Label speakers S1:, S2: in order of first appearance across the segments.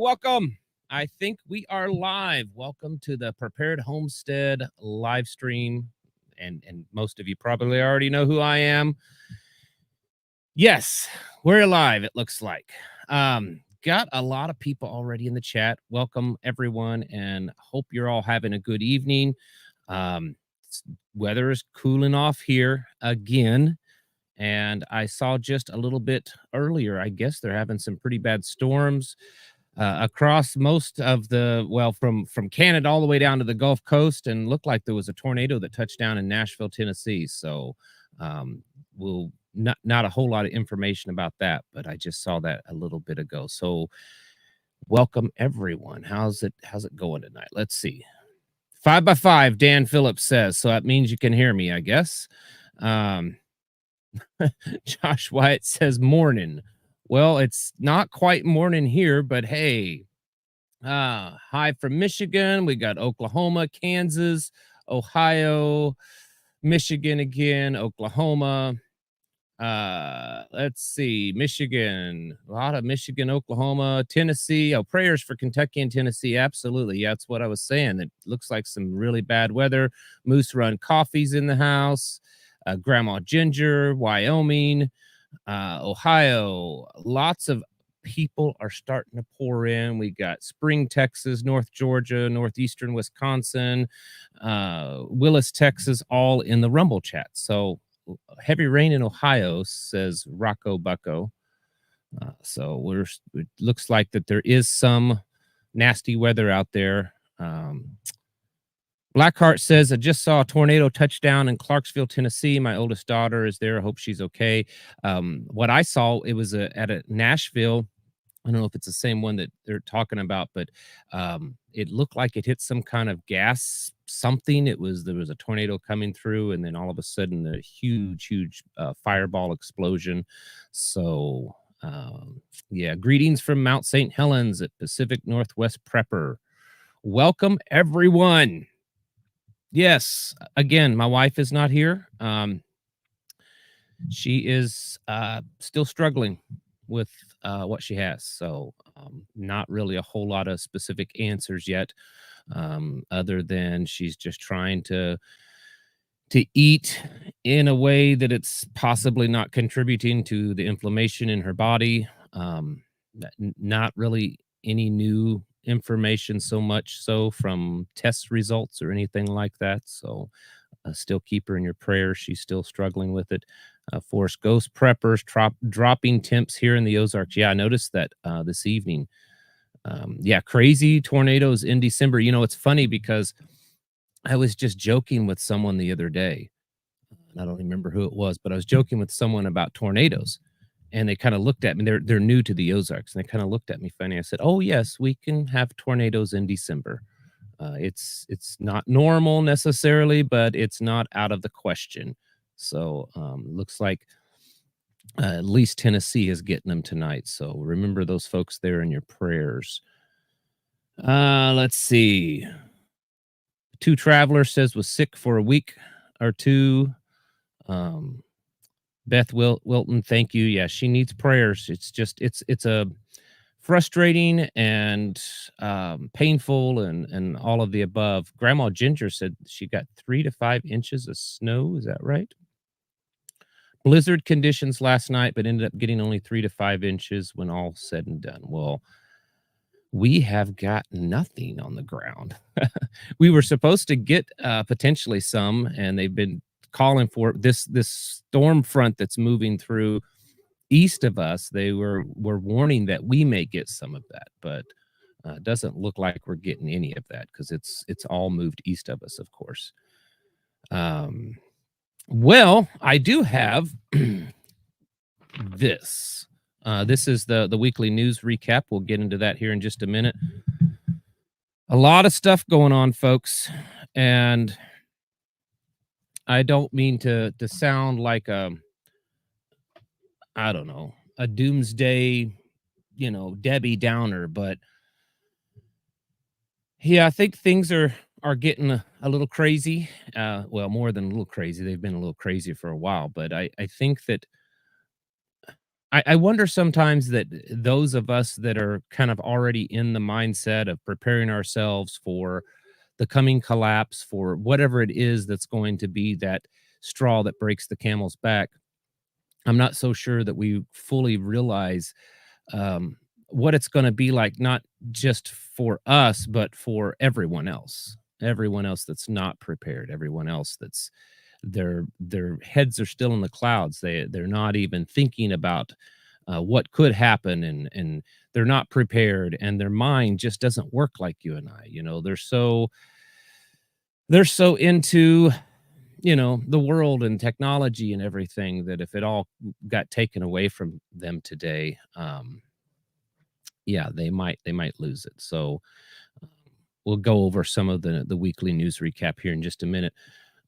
S1: welcome. I think we are live. Welcome to the Prepared Homestead live stream. And most of you probably already know who I am. Yes, we're live, it looks like. Got a lot of people already in the chat. Welcome, everyone, and hope you're all having a good evening. Weather is cooling off here again. And I saw just a little bit earlier, I guess they're having some pretty bad storms across most of the, well, from Canada all the way down to the Gulf Coast, and looked like there was a tornado that touched down in Nashville, Tennessee. So we'll not a whole lot of information about that, but I just saw that a little bit ago. So welcome, everyone. How's it going tonight? Let's see. 5x5, Dan Phillips says, so that means you can hear me, I guess. Josh Wyatt says morning. Well, it's not quite morning here, but hey, hi from Michigan. We got Oklahoma, Kansas, Ohio, Michigan again, Oklahoma. Let's see, Michigan, a lot of Michigan, Oklahoma, Tennessee. Oh, prayers for Kentucky and Tennessee. Absolutely. Yeah, that's what I was saying. It looks like some really bad weather. Moose Run Coffee's in the house. Grandma Ginger, Wyoming, Ohio. Lots of people are starting to pour in. We got Spring, Texas, North Georgia, Northeastern Wisconsin, Willis, Texas, all in the Rumble chat. So heavy rain in Ohio, says Rocco Bucco. So it looks like that there is some nasty weather out there. Blackheart says, I just saw a tornado touchdown in Clarksville, Tennessee. My oldest daughter is there. I hope she's okay. What I saw, it was at a Nashville. I don't know if it's the same one that they're talking about, but it looked like it hit some kind of gas something. There was a tornado coming through, and then all of a sudden a huge fireball explosion. So yeah, greetings from Mount St. Helens at Pacific Northwest Prepper. Welcome, everyone. Yes, again, my wife is not here. She is still struggling with what she has. So not really a whole lot of specific answers yet, other than she's just trying to eat in a way that it's possibly not contributing to the inflammation in her body. Not really any new information so much so from test results or anything like that. So still keep her in your prayers. She's still struggling with it. Forest Ghost Preppers dropping temps here in the Ozarks. Yeah, I noticed that this evening. Yeah, crazy tornadoes in December. You know, it's funny because I was just joking with someone the other day. I don't remember who it was, but I was joking with someone about tornadoes. And they kind of looked at me. They're new to the Ozarks, and they kind of looked at me funny. I said, "Oh yes, we can have tornadoes in December. It's not normal necessarily, but it's not out of the question." So looks like at least Tennessee is getting them tonight. So remember those folks there in your prayers. Let's see. Two Traveler says was sick for a week or two. Beth Wilton, thank you. Yeah, she needs prayers. It's just it's a frustrating and painful and all of the above. Grandma Ginger said she got 3 to 5 inches of snow. Is that right? Blizzard conditions last night, but ended up getting only 3 to 5 inches when all said and done. Well, we have got nothing on the ground. We were supposed to get potentially some, and they've been calling for this storm front that's moving through east of us. They were warning that we may get some of that, but it doesn't look like we're getting any of that because it's all moved east of us, of course. Well, I do have this. This is the weekly news recap. We'll get into that here in just a minute. A lot of stuff going on, folks, and I don't mean to sound like I don't know, a doomsday, Debbie Downer, but yeah, I think things are getting a little crazy. Well, more than a little crazy. They've been a little crazy for a while, but I think that I wonder sometimes that those of us that are kind of already in the mindset of preparing ourselves for the coming collapse, for whatever it is that's going to be that straw that breaks the camel's back, I'm not so sure that we fully realize um, what it's going to be like, not just for us, but for everyone else that's not prepared, everyone else that's their heads are still in the clouds. They're not even thinking about what could happen, and they're not prepared, and their mind just doesn't work like you and I. You know, they're so into the world and technology and everything that if it all got taken away from them today, yeah, they might lose it. So we'll go over some of the weekly news recap here in just a minute.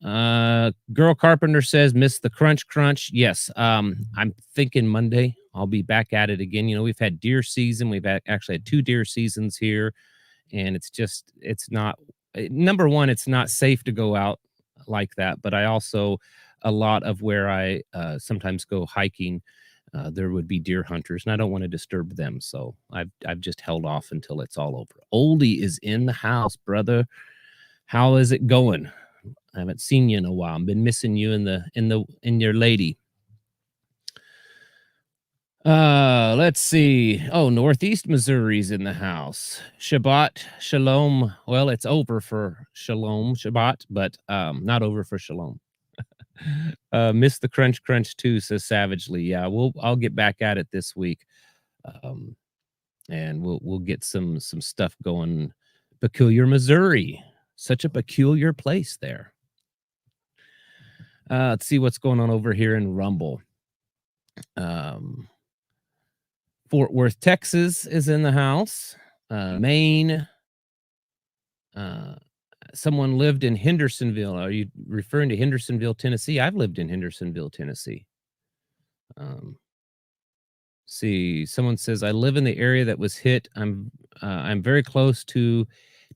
S1: Girl Carpenter says, miss the crunch. Yes. I'm thinking Monday I'll be back at it again. We've had deer season. Actually had 2 deer seasons here, and it's not number one, it's not safe to go out like that. But I also, a lot of where I sometimes go hiking, there would be deer hunters, and I don't want to disturb them. So I've just held off until it's all over. Oldie is in the house, brother. How is it going? I haven't seen you in a while. I've been missing you in your lady. Let's see. Oh, Northeast Missouri's in the house. Shabbat Shalom. Well, it's over for Shabbat, but not over for Shalom. Miss the crunch too, says Savagely. Yeah, I'll get back at it this week. And we'll get some stuff going. Peculiar Missouri. Such a peculiar place there. Let's see what's going on over here in Rumble. Fort Worth, Texas is in the house. Maine. Someone lived in Hendersonville. Are you referring to Hendersonville, Tennessee? I've lived in Hendersonville, Tennessee. See, someone says, I live in the area that was hit. I'm very close to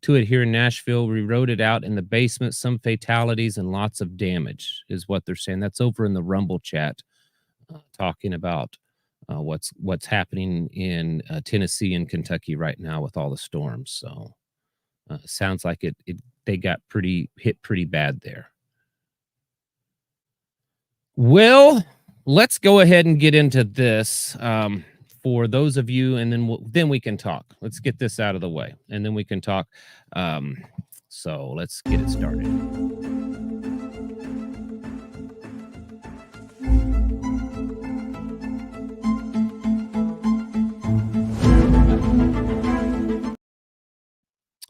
S1: it here in Nashville. We wrote it out in the basement, some fatalities and lots of damage is what they're saying. That's over in the Rumble chat, talking about what's happening in Tennessee and Kentucky right now with all the storms. So sounds like they got hit pretty bad there. Well, let's go ahead and get into this for those of you, and then we can talk. Let's get this out of the way, and then we can talk. So let's get it started.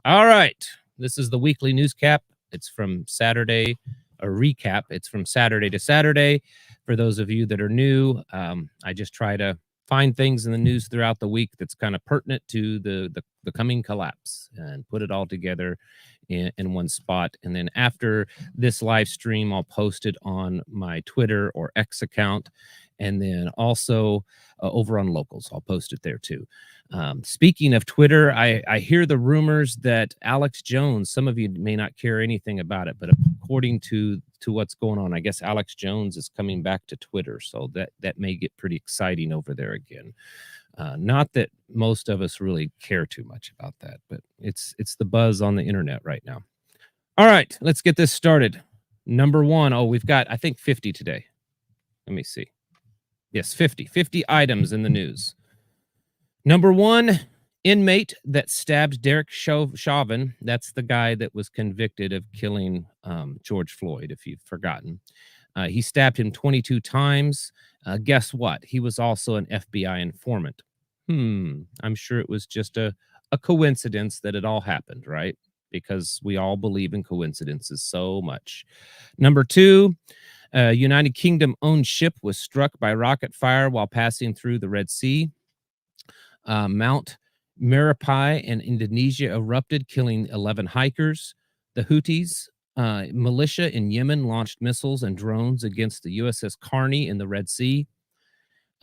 S1: All right. This is the weekly news cap. It's from Saturday, a recap. It's from Saturday to Saturday. For those of you that are new, I just try to find things in the news throughout the week that's kind of pertinent to the coming collapse and put it all together in one spot. And then after this live stream, I'll post it on my Twitter or X account. And then also over on Locals, I'll post it there too. Speaking of Twitter, I hear the rumors that Alex Jones, some of you may not care anything about it, but according to what's going on, I guess Alex Jones is coming back to Twitter. So that may get pretty exciting over there again. Not that most of us really care too much about that, but it's the buzz on the internet right now. All right, let's get this started. Number one, we've got, I think, 50 today. Let me see. Yes, 50 items in the news. Number one, inmate that stabbed Derek Chauvin. That's the guy that was convicted of killing George Floyd, if you've forgotten. He stabbed him 22 times. Guess what? He was also an FBI informant. I'm sure it was just a coincidence that it all happened, right? Because we all believe in coincidences so much. Number two, United Kingdom-owned ship was struck by rocket fire while passing through the Red Sea. Mount Merapi in Indonesia erupted, killing 11 hikers. The Houthis, militia in Yemen, launched missiles and drones against the USS Carney in the Red Sea.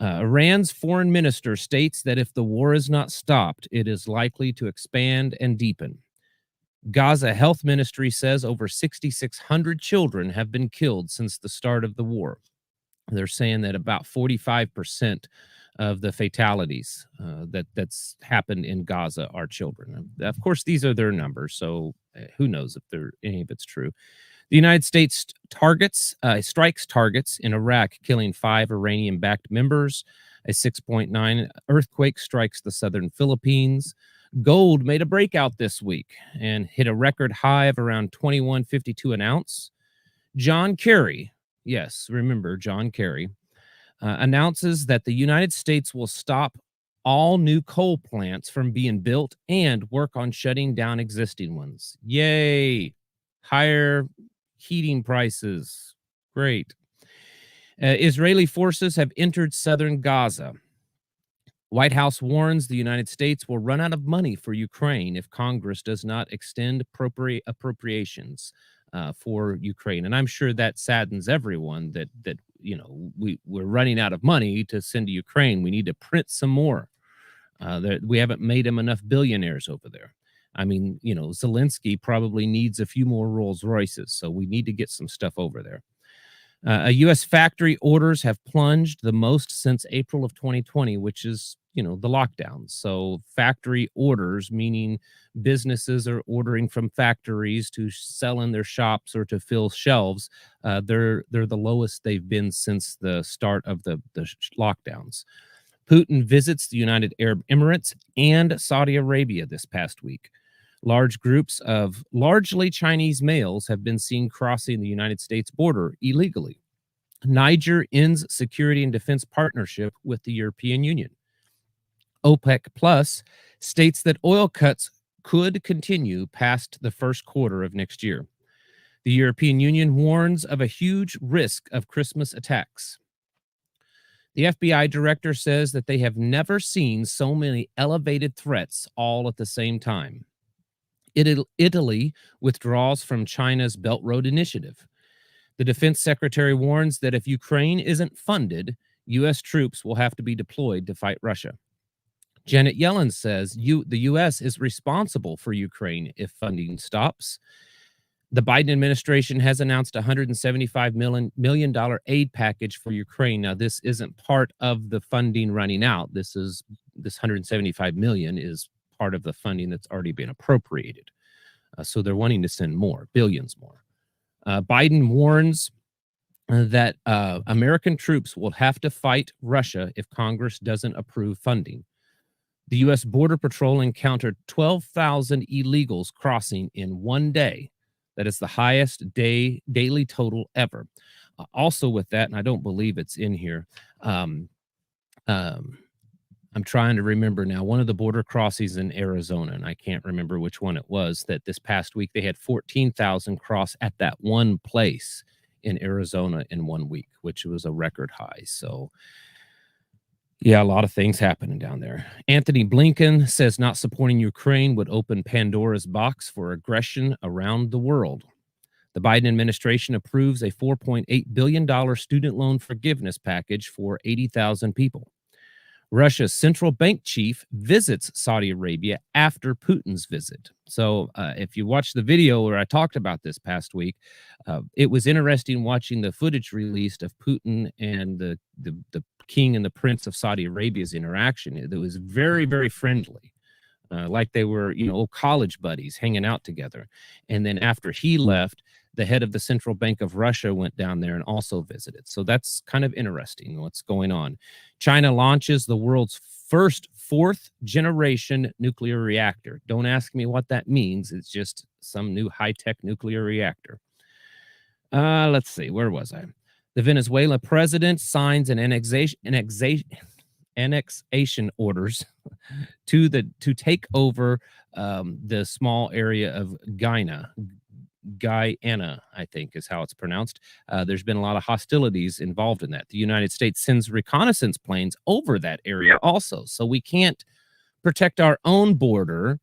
S1: Iran's foreign minister states that if the war is not stopped, it is likely to expand and deepen. Gaza Health Ministry says over 6,600 children have been killed since the start of the war. They're saying that about 45% of the fatalities that's happened in Gaza are children. Of course, these are their numbers, so who knows if any of it's true. The United States strikes targets in Iraq, killing 5 Iranian-backed members. A 6.9 earthquake strikes the southern Philippines. Gold made a breakout this week and hit a record high of around $21.52 an ounce. John Kerry, yes, remember John Kerry, announces that the United States will stop all new coal plants from being built and work on shutting down existing ones. Yay! Higher heating prices. Great. Israeli forces have entered southern Gaza. White House warns the United States will run out of money for Ukraine if Congress does not extend appropriations for Ukraine. And I'm sure that saddens everyone that we're running out of money to send to Ukraine. We need to print some more. We haven't made them enough billionaires over there. I mean, Zelensky probably needs a few more Rolls Royces, so we need to get some stuff over there. U.S. factory orders have plunged the most since April of 2020, which is, the lockdown. So factory orders, meaning businesses are ordering from factories to sell in their shops or to fill shelves. They're the lowest they've been since the start of the lockdowns. Putin visits the United Arab Emirates and Saudi Arabia this past week. Large groups of largely Chinese males have been seen crossing the United States border illegally. Niger ends security and defense partnership with the European Union. OPEC Plus states that oil cuts could continue past the first quarter of next year. The European Union warns of a huge risk of Christmas attacks. The FBI director says that they have never seen so many elevated threats all at the same time. Italy withdraws from China's Belt Road Initiative. The defense secretary warns that if Ukraine isn't funded, U.S. troops will have to be deployed to fight Russia. Janet Yellen says the U.S. is responsible for Ukraine if funding stops. The Biden administration has announced a $175 million aid package for Ukraine. Now, this isn't part of the funding running out. This $175 million is part of the funding that's already been appropriated. So they're wanting to send more, billions more. Biden warns that American troops will have to fight Russia if Congress doesn't approve funding. The U.S. Border Patrol encountered 12,000 illegals crossing in one day. That is the highest daily total ever. Also with that, and I don't believe it's in here, I'm trying to remember now, one of the border crossings in Arizona, and I can't remember which one it was, that this past week they had 14,000 cross at that one place in Arizona in 1 week, which was a record high. So, yeah, a lot of things happening down there. Anthony Blinken says not supporting Ukraine would open Pandora's box for aggression around the world. The Biden administration approves a $4.8 billion student loan forgiveness package for 80,000 people. Russia's central bank chief visits Saudi Arabia after Putin's visit. So if you watch the video where I talked about this past week, it was interesting watching the footage released of Putin and the king and the prince of Saudi Arabia's interaction. It was very, very friendly, like they were, old college buddies hanging out together. And then after he left, the head of the central bank of Russia went down there and also visited. So that's kind of interesting what's going on. China launches the world's first 4th generation nuclear reactor. Don't ask me what that means. It's just some new high-tech nuclear reactor. Let's see, where was I? The Venezuela president signs an annexation orders to take over the small area of Guyana, I think is how it's pronounced. There's been a lot of hostilities involved in that. The United States sends reconnaissance planes over that area also. So we can't protect our own border,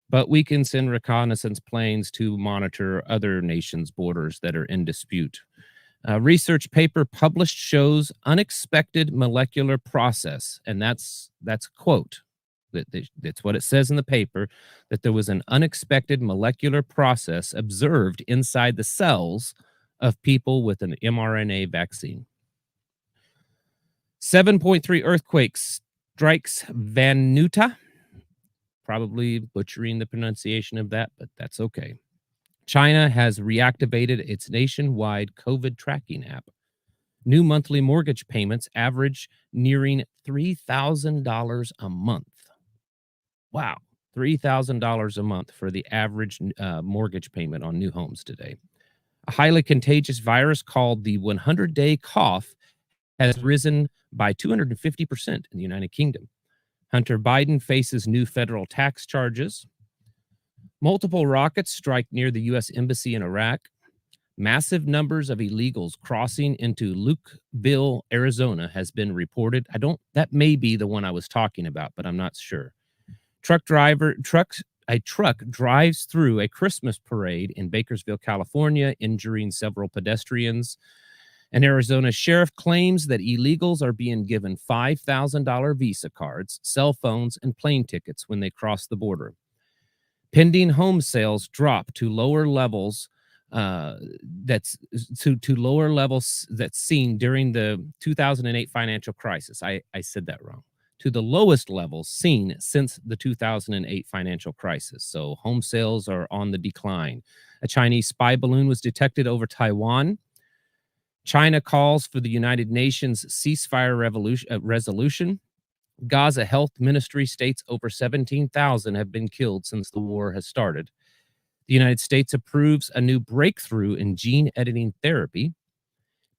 S1: but we can send reconnaissance planes to monitor other nations' borders that are in dispute. A research paper published shows unexpected molecular process, and that's a quote. That's what it says in the paper, that there was an unexpected molecular process observed inside the cells of people with an mRNA vaccine. 7.3 earthquakes Strikes Vanuta, probably butchering the pronunciation of that, but that's okay. China has reactivated its nationwide COVID tracking app. New monthly mortgage payments average nearing $3,000 a month. Wow, $3,000 a month for the average mortgage payment on new homes today. A highly contagious virus called the 100-day cough has risen by 250% in the United Kingdom. Hunter Biden faces new federal tax charges. Multiple rockets strike near the U.S. Embassy in Iraq. Massive numbers of illegals crossing into Lukeville, Arizona has been reported. That may be the one I was talking about, but I'm not sure. A truck drives through a Christmas parade in Bakersville, California, injuring several pedestrians. An Arizona sheriff claims that illegals are being given $5,000 Visa cards, cell phones, and plane tickets when they cross the border. Pending home sales drop to lower levels that's seen during the 2008 financial crisis. I said that wrong. To the lowest levels seen since the 2008 financial crisis. So home sales are on the decline. A Chinese spy balloon was detected over Taiwan. China calls for the United Nations ceasefire resolution. Gaza Health Ministry states over 17,000 have been killed since the war has started. The United States approves a new breakthrough in gene editing therapy.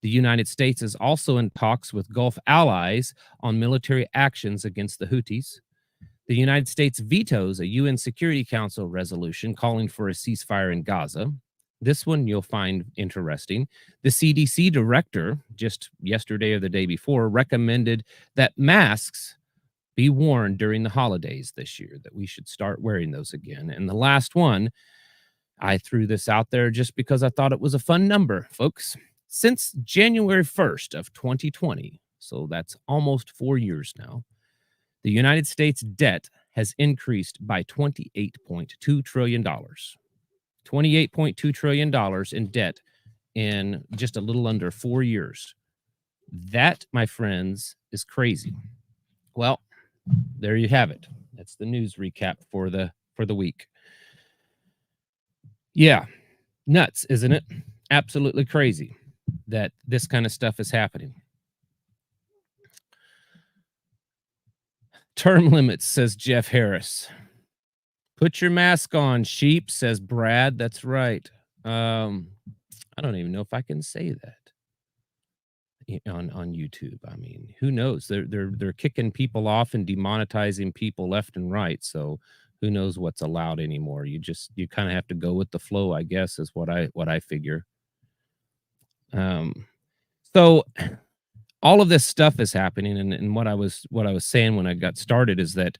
S1: The United States is also in talks with Gulf allies on military actions against the Houthis. The United States vetoes a UN Security Council resolution calling for a ceasefire in Gaza. This one you'll find interesting. The CDC director, just yesterday or the day before, recommended that masks be worn during the holidays this year, that we should start wearing those again. And the last one, I threw this out there just because I thought it was a fun number, folks. Since January 1st of 2020, so that's almost 4 years now, the United States debt has increased by $28.2 trillion. $28.2 trillion in debt in just a little under 4 years. That, my friends, is crazy. Well, there you have it. That's the news recap for the week. Yeah, nuts, isn't it? Absolutely crazy that this kind of stuff is happening. Term limits, says Jeff Harris. Put your mask on, sheep, says Brad. That's right. I don't even know if I can say that on YouTube. I mean, who knows? They're kicking people off and demonetizing people left and right. So who knows what's allowed anymore? You kind of have to go with the flow, I guess, is what I figure. So all of this stuff is happening, and what I was saying when I got started is that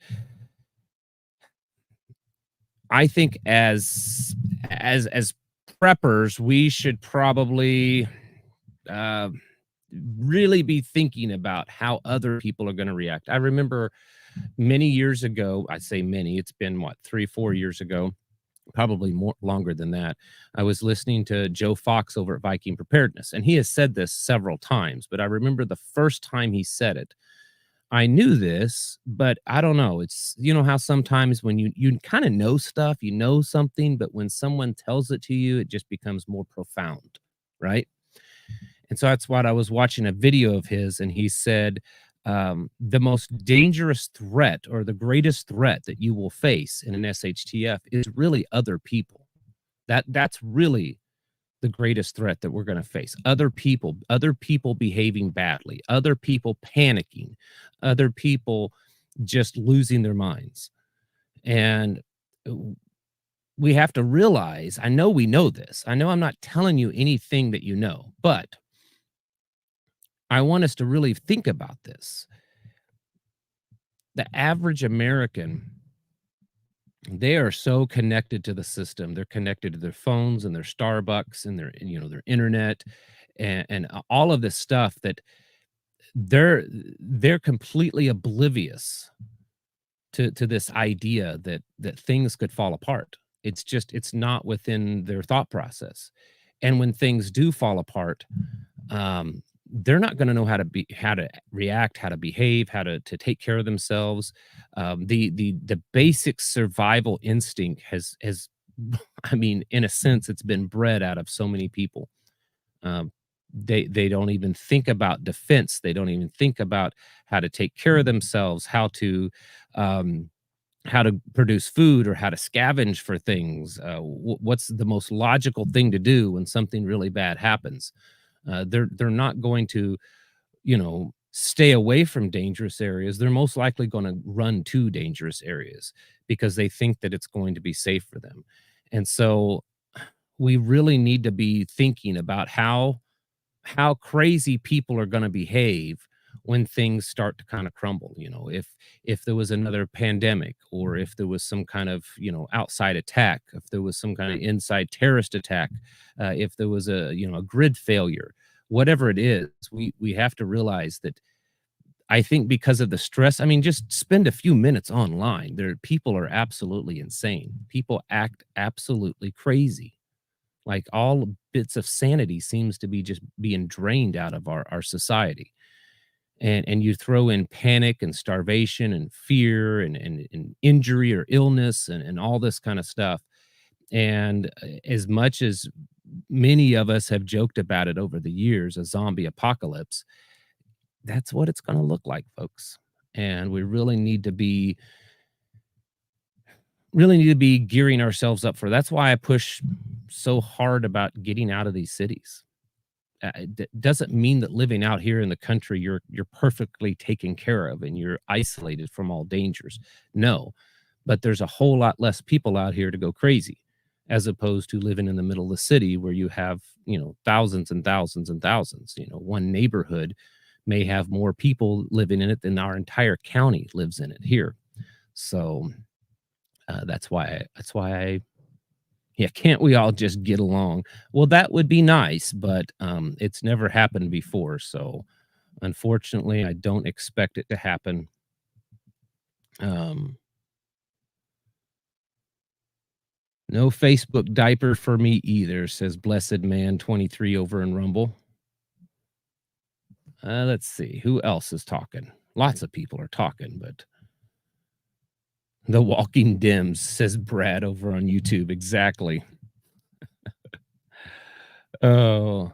S1: I think as preppers, we should probably really be thinking about how other people are going to react. I remember many years ago, I say many, it's been 3-4 years ago, probably more longer than that. I was listening to Joe Fox over at Viking Preparedness, and he has said this several times, but I remember the first time he said it, I knew this, but I don't know. It's, how sometimes when you kind of know stuff, you know something, but when someone tells it to you, it just becomes more profound, right? And so that's what I was watching a video of his, and he said, the most dangerous threat or the greatest threat that you will face in an SHTF is really other people. That's really the greatest threat that we're going to face. Other people behaving badly, other people panicking, other people just losing their minds. And we have to realize, I know we know this. I know I'm not telling you anything that you know, but I want us to really think about this. The average American, they are so connected to the system. They're connected to their phones and their Starbucks and their internet and all of this stuff that they're completely oblivious to this idea that things could fall apart. It's not within their thought process. And when things do fall apart, they're not going to know how to react, how to behave, how to take care of themselves. The basic survival instinct has I mean, in a sense, it's been bred out of so many people. Um, they don't even think about defense. They don't even think about how to take care of themselves, um, how to produce food or how to scavenge for things. What's the most logical thing to do when something really bad happens? They're not going to, stay away from dangerous areas. They're most likely going to run to dangerous areas because they think that it's going to be safe for them. And so we really need to be thinking about how crazy people are going to behave when things start to kind of crumble. If there was another pandemic, or if there was some kind of outside attack, if there was some kind of inside terrorist attack, if there was a grid failure, whatever it is, we have to realize that, I think, because of the stress, I mean, just spend a few minutes online. People are absolutely insane. People act absolutely crazy. Like, all bits of sanity seems to be just being drained out of our society. And you throw in panic and starvation and fear and injury or illness and all this kind of stuff. And as much as many of us have joked about it over the years, a zombie apocalypse, that's what it's going to look like, folks. And we really need to be gearing ourselves up for. That's why I push so hard about getting out of these cities. It doesn't mean that living out here in the country, you're perfectly taken care of and you're isolated from all dangers. No, but there's a whole lot less people out here to go crazy, as opposed to living in the middle of the city where you have thousands and thousands and thousands. One neighborhood may have more people living in it than our entire county lives in it here. So that's why yeah, can't we all just get along? Well, that would be nice, but it's never happened before. So unfortunately, I don't expect it to happen. Um, no Facebook diaper for me either, says Blessed Man 23 over in Rumble. Let's see who else is talking. Lots of people are talking, but the Walking Dims, says Brad over on YouTube. Exactly. Oh,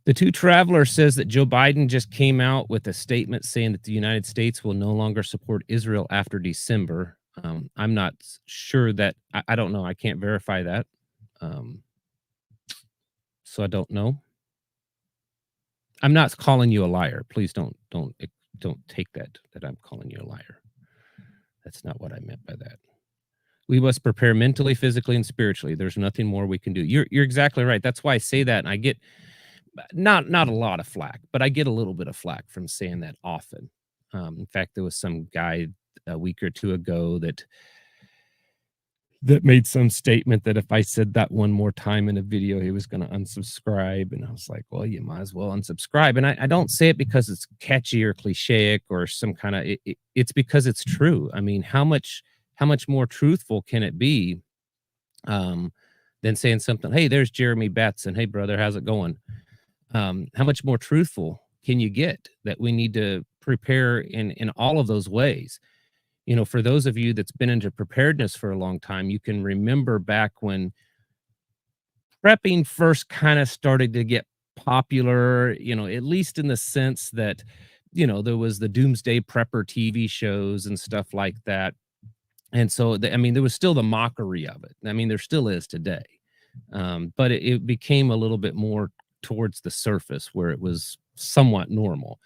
S1: the Two Traveler says that Joe Biden just came out with a statement saying that the United States will no longer support Israel after December. I'm not sure that I don't know. I can't verify that. Um, so I don't know. I'm not calling you a liar. Please don't take that I'm calling you a liar. That's not what I meant by that. We must prepare mentally, physically, and spiritually. There's nothing more we can do. You're exactly right. That's why I say that, and I get not a lot of flack, but I get a little bit of flack from saying that often. In fact, there was some guy a week or two ago that made some statement that if I said that one more time in a video, he was going to unsubscribe. And I was like, well, you might as well unsubscribe. And I don't say it because it's catchy or clichéic or some kind of, it's because it's true. I mean, how much more truthful can it be than saying something, hey, there's Jeremy Betts, and hey, brother, how's it going? How much more truthful can you get that we need to prepare in all of those ways? For those of you that's been into preparedness for a long time, you can remember back when prepping first kind of started to get popular, at least in the sense that, there was the Doomsday Prepper TV shows and stuff like that. And so, I mean, there was still the mockery of it. I mean, there still is today. But it became a little bit more towards the surface where it was somewhat normal.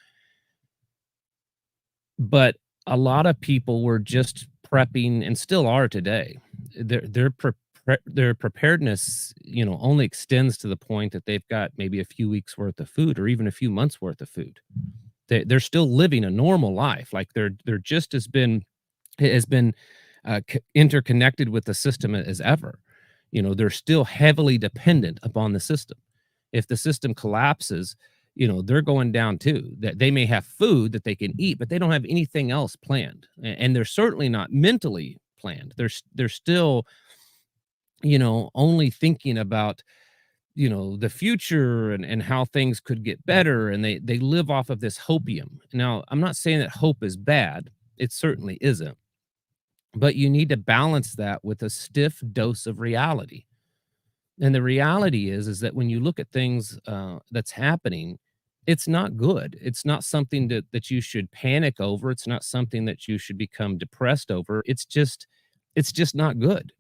S1: But a lot of people were just prepping, and still are today. Their preparedness, only extends to the point that they've got maybe a few weeks worth of food or even a few months worth of food. They're still living a normal life. Like they're just has been interconnected with the system as ever. They're still heavily dependent upon the system. If the system collapses, they're going down too. That they may have food that they can eat, but they don't have anything else planned, and they're certainly not mentally planned. They're still only thinking about, the future and how things could get better, and they live off of this hopium. Now, I'm not saying that hope is bad. It certainly isn't. But you need to balance that with a stiff dose of reality. And the reality is that when you look at things that's happening, it's not good. It's not something that you should panic over. It's not something that you should become depressed over. It's just not good.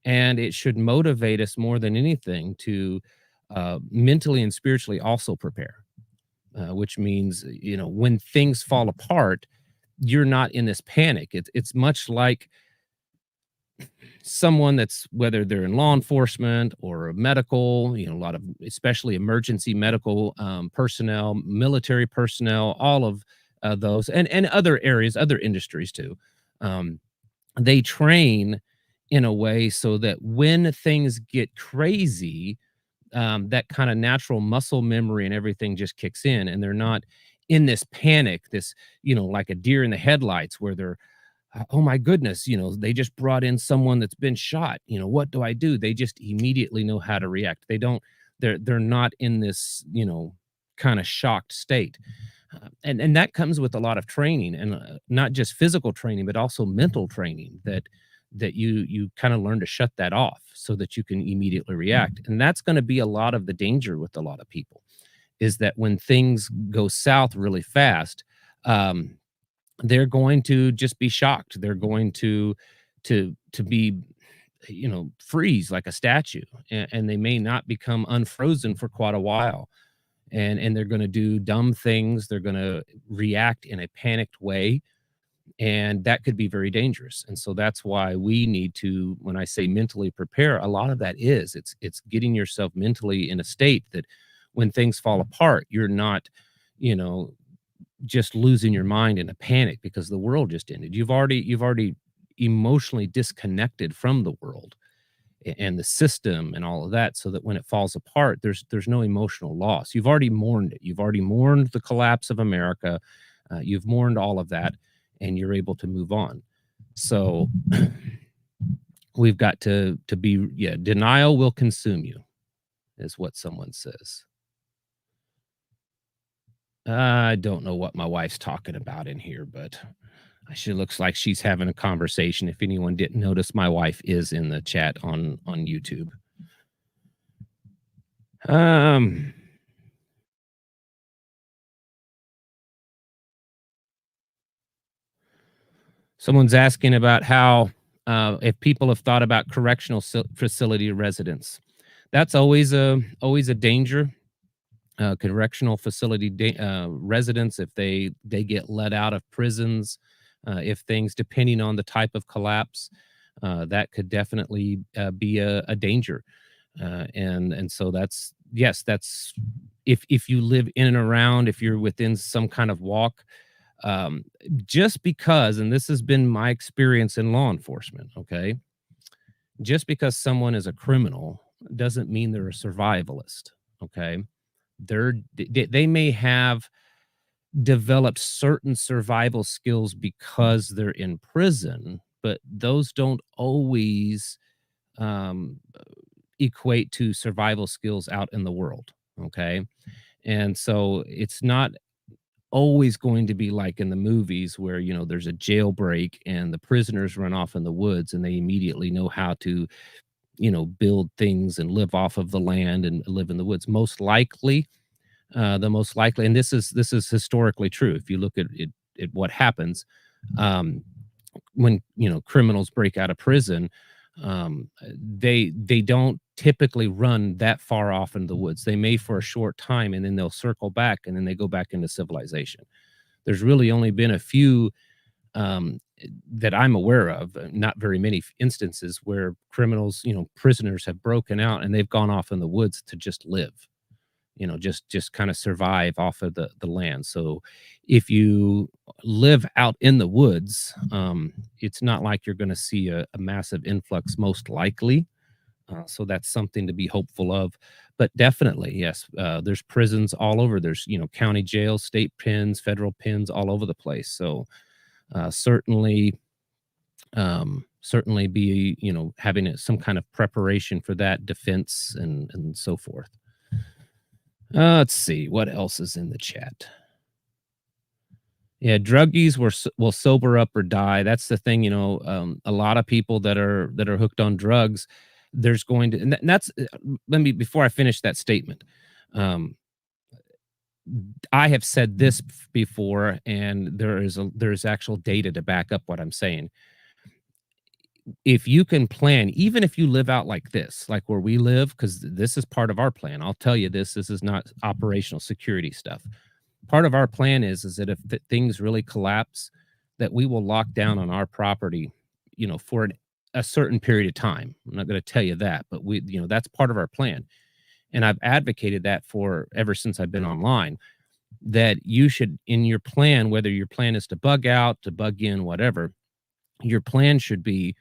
S1: And it should motivate us more than anything to mentally and spiritually also prepare, which means, when things fall apart, you're not in this panic. It's much like someone that's, whether they're in law enforcement or medical, a lot of, especially emergency medical personnel, military personnel, all of those, and other areas, other industries too. Um, they train in a way so that when things get crazy, that kind of natural muscle memory and everything just kicks in, and they're not in this panic, this, like a deer in the headlights, where they're, oh my goodness, they just brought in someone that's been shot. What do I do? They just immediately know how to react. They're not in this, kind of shocked state. And that comes with a lot of training, and not just physical training, but also mental training, that you kind of learn to shut that off so that you can immediately react. And that's going to be a lot of the danger with a lot of people, is that when things go south really fast, um, they're going to just be shocked. They're going to be, freeze like a statue, and they may not become unfrozen for quite a while. And they're going to do dumb things. They're going to react in a panicked way, and that could be very dangerous. And so that's why we need to, when I say mentally prepare, a lot of that is, it's getting yourself mentally in a state that when things fall apart, you're not, you know just losing your mind in a panic because the world just ended. You've already emotionally disconnected from the world and the system and all of that, so that when it falls apart, there's no emotional loss. You've already mourned it. You've already mourned the collapse of America. You've mourned all of that, and you're able to move on. So we've got to be, yeah, denial will consume you, is what someone says. I don't know what my wife's talking about in here, but she looks like she's having a conversation. If anyone didn't notice, my wife is in the chat on YouTube. Um, Someone's asking about how, if people have thought about correctional facility residents. That's always a danger. Correctional facility residents, if they get let out of prisons, if things, depending on the type of collapse, that could definitely be a danger. And so that's, yes, that's, if you live in and around, if you're within some kind of walk, um, just because, and this has been my experience in law enforcement, okay, just because someone is a criminal doesn't mean they're a survivalist. Okay, they may have developed certain survival skills because they're in prison, but those don't always um, equate to survival skills out in the world. Okay, and so it's not always going to be like in the movies where, there's a jailbreak and the prisoners run off in the woods and they immediately know how to, build things and live off of the land and live in the woods. The most likely, and this is historically true. If you look at it, at what happens, um, when, criminals break out of prison, they don't typically run that far off in the woods. They may for a short time, and then they'll circle back, and then they go back into civilization. There's really only been a few that I'm aware of, not very many instances where criminals, prisoners have broken out and they've gone off in the woods to just live, just kind of survive off of the land. So if you live out in the woods, it's not like you're going to see a massive influx, most likely. So that's something to be hopeful of. But definitely, yes, there's prisons all over. There's, county jails, state pens, federal pens all over the place. So certainly, certainly be, having some kind of preparation for that defense and so forth. Let's see what else is in the chat. Yeah, druggies will sober up or die. That's the thing, a lot of people that are hooked on drugs, there's going to, and that's let me before I finish that statement. Um, I have said this before, and there's actual data to back up what I'm saying. If you can plan, even if you live out like this, like where we live, because this is part of our plan. I'll tell you this. This is not operational security stuff. Part of our plan is that if things really collapse, that we will lock down on our property, for a certain period of time. I'm not going to tell you that, but that's part of our plan. And I've advocated that for ever since I've been online, that you should, in your plan, whether your plan is to bug out, to bug in, whatever, your plan should be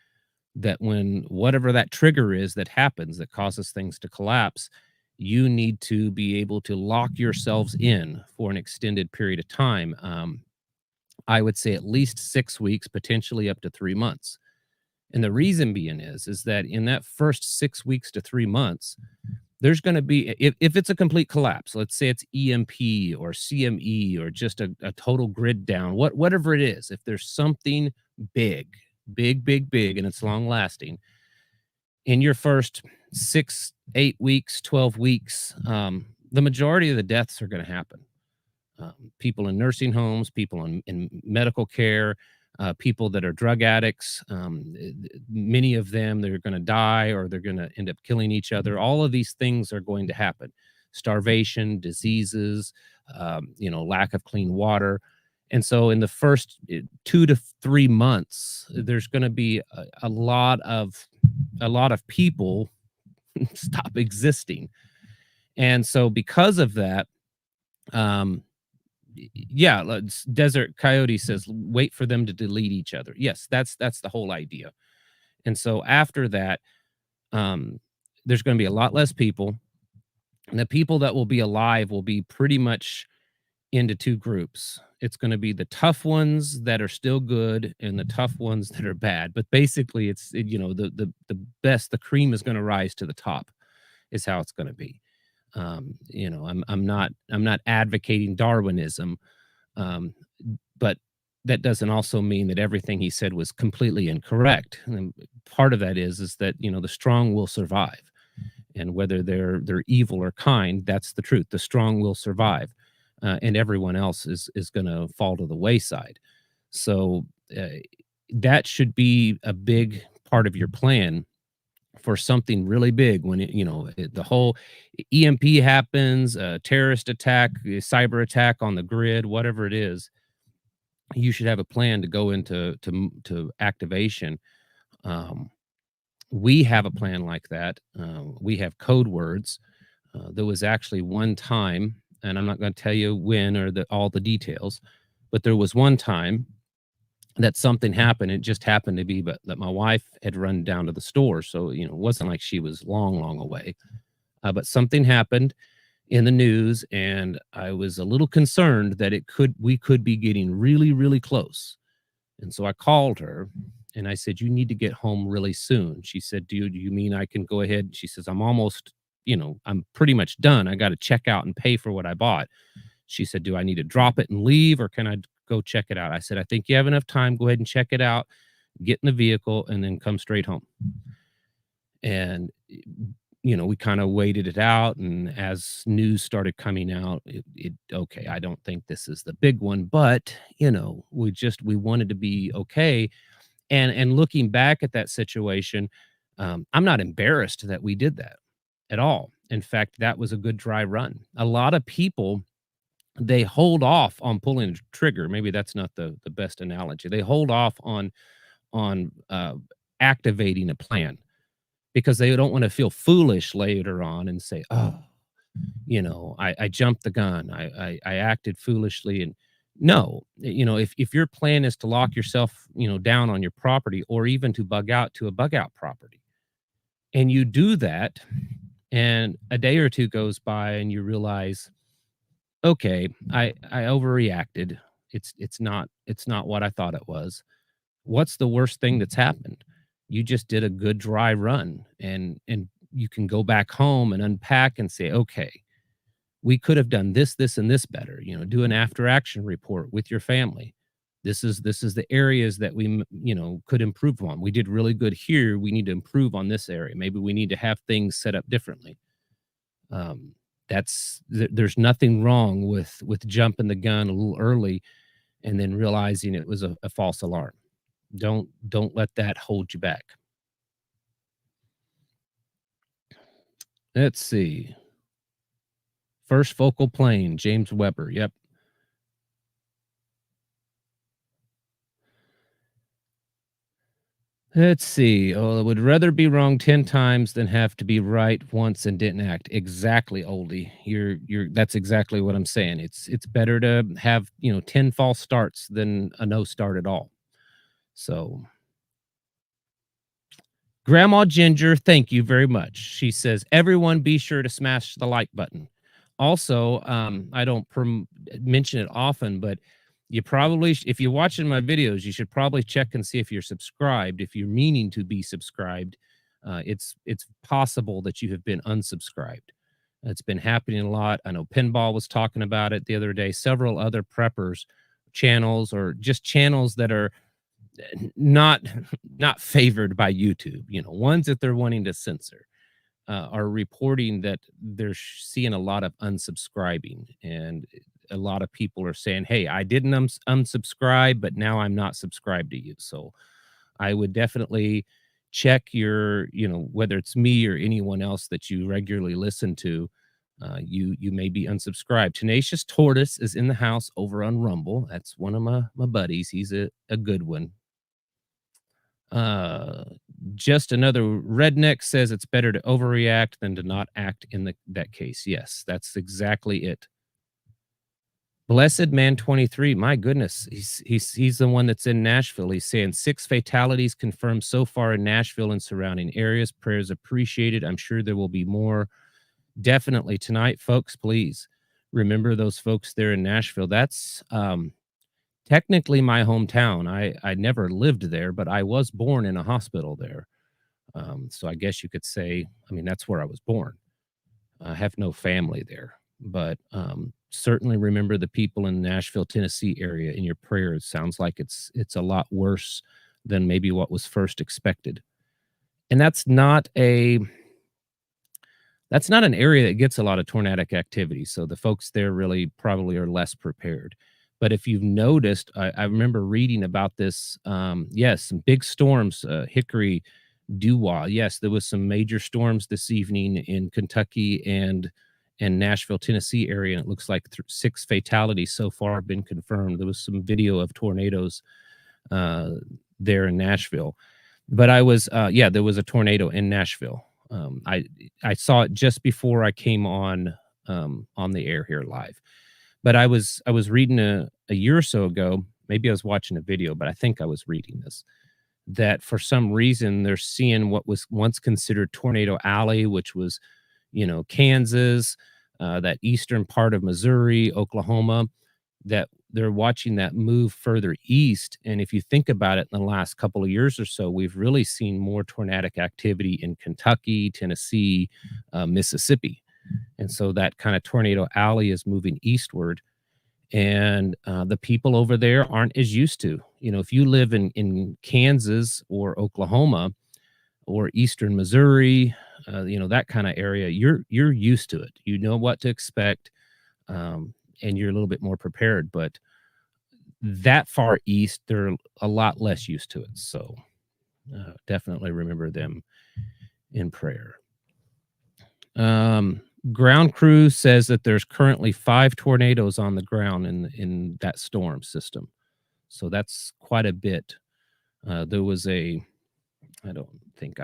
S1: that when whatever that trigger is that happens that causes things to collapse, you need to be able to lock yourselves in for an extended period of time. I would say at least 6 weeks, potentially up to 3 months. And the reason being is that in that first 6 weeks to 3 months, there's going to be, if it's a complete collapse, let's say it's EMP or CME or just a total grid down, whatever it is, if there's something big, big, and it's long lasting, in your first 6, 8 weeks, 12 weeks, the majority of the deaths are going to happen. People in nursing homes, people in medical care, people that are drug addicts. Many of them, they're going to die or they're going to end up killing each other. All of these things are going to happen. Starvation, diseases, lack of clean water. And so in the first 2 to 3 months, there's going to be a lot of people stop existing. And so because of that, yeah, Desert Coyote says, wait for them to delete each other. Yes, that's the whole idea. And so after that, there's going to be a lot less people. And the people that will be alive will be pretty much into two groups. It's going to be the tough ones that are still good and the tough ones that are bad. But basically, the best, the cream is going to rise to the top, is how it's going to be. I'm not advocating Darwinism, but that doesn't also mean that everything he said was completely incorrect. And part of that is that the strong will survive, and whether they're evil or kind, that's the truth. The strong will survive, and everyone else is going to fall to the wayside. So that should be a big part of your plan for something really big when the whole EMP happens, terrorist attack, cyber attack on the grid, whatever it is. You should have a plan to go into to activation. We have a plan like that. We have code words. There was actually one time, and I'm not going to tell you when or all the details, but there was one time that something happened. It just happened to be that my wife had run down to the store. So, it wasn't like she was long away. But something happened in the news, and I was a little concerned that we could be getting really, really close. And so I called her and I said, you need to get home really soon. She said, do you mean I can go ahead? She says, I'm almost, I'm pretty much done. I got to check out and pay for what I bought. She said, do I need to drop it and leave, or can I go check it out? I said, I think you have enough time. Go ahead and check it out, get in the vehicle, and then come straight home. And, we kind of waited it out. And as news started coming out, okay, I don't think this is the big one, but, we wanted to be okay. And looking back at that situation, I'm not embarrassed that we did that at all. In fact, that was a good dry run. A lot of people, they hold off on pulling the trigger. Maybe that's not the best analogy. They hold off on activating a plan because they don't want to feel foolish later on and say, oh, I jumped the gun. I acted foolishly. And no, if your plan is to lock yourself, down on your property, or even to bug out to a bug out property, and you do that, and a day or two goes by and you realize, okay, I overreacted. It's not what I thought it was. What's the worst thing that's happened? You just did a good dry run, and you can go back home and unpack and say, okay, we could have done this, this, and this better. Do an after action report with your family. This is the areas that we could improve on. We did really good here. We need to improve on this area. Maybe we need to have things set up differently. Um, there's nothing wrong with jumping the gun a little early and then realizing it was a false alarm. Don't let that hold you back. Let's see. First focal plane, James Weber. Yep. Let's see. Oh, I would rather be wrong 10 times than have to be right once and didn't act. Exactly, oldie. That's exactly what I'm saying. It's better to have, 10 false starts than a no start at all. So, Grandma Ginger, thank you very much. She says, everyone be sure to smash the like button. Also, I don't mention it often, but you probably, if you're watching my videos, you should probably check and see if you're subscribed. If you're meaning to be subscribed, it's possible that you have been unsubscribed. It's been happening a lot. I know Pinball was talking about it the other day. Several other preppers channels, or just channels that are not not favored by YouTube, ones that they're wanting to censor, are reporting that they're seeing a lot of unsubscribing, and a lot of people are saying, "Hey, I didn't unsubscribe, but now I'm not subscribed to you." So I would definitely check your, whether it's me or anyone else that you regularly listen to. You may be unsubscribed. Tenacious Tortoise is in the house over on Rumble. That's one of my buddies. He's a good one. Uh, just another redneck says it's better to overreact than to not act in that case. Yes, that's exactly it. Blessed Man 23, my goodness, he's the one that's in Nashville. He's saying 6 fatalities confirmed so far in Nashville and surrounding areas. Prayers appreciated. I'm sure there will be more. Definitely tonight, folks. Please remember those folks there in Nashville. That's technically my hometown. I never lived there, but I was born in a hospital there. So I guess you could say, I mean, that's where I was born. I have no family there, but certainly remember the people in the Nashville, Tennessee area in your prayers. Sounds like it's a lot worse than maybe what was first expected. And that's not an area that gets a lot of tornadic activity. So the folks there really probably are less prepared. But if you've noticed, I remember reading about this. Yes, some big storms, Hickory, Duwa. Yes, there was some major storms this evening in Kentucky and Nashville, Tennessee area. And it looks like 6 fatalities so far have been confirmed. There was some video of tornadoes there in Nashville. But there was a tornado in Nashville. I saw it just before I came on the air here live. But I was reading a year or so ago, maybe I was watching a video, but I think I was reading this, that for some reason they're seeing what was once considered Tornado Alley, which was, Kansas, that eastern part of Missouri, Oklahoma, that they're watching that move further east. And if you think about it, in the last couple of years or so, we've really seen more tornadic activity in Kentucky, Tennessee, Mississippi. And so that kind of tornado alley is moving eastward. And the people over there aren't as used to. If you live in Kansas or Oklahoma or eastern Missouri, that kind of area, you're used to it. You know what to expect, and you're a little bit more prepared. But that far east, they're a lot less used to it. So definitely remember them in prayer. Ground Crew says that there's currently 5 tornadoes on the ground in that storm system. So that's quite a bit. There was I don't think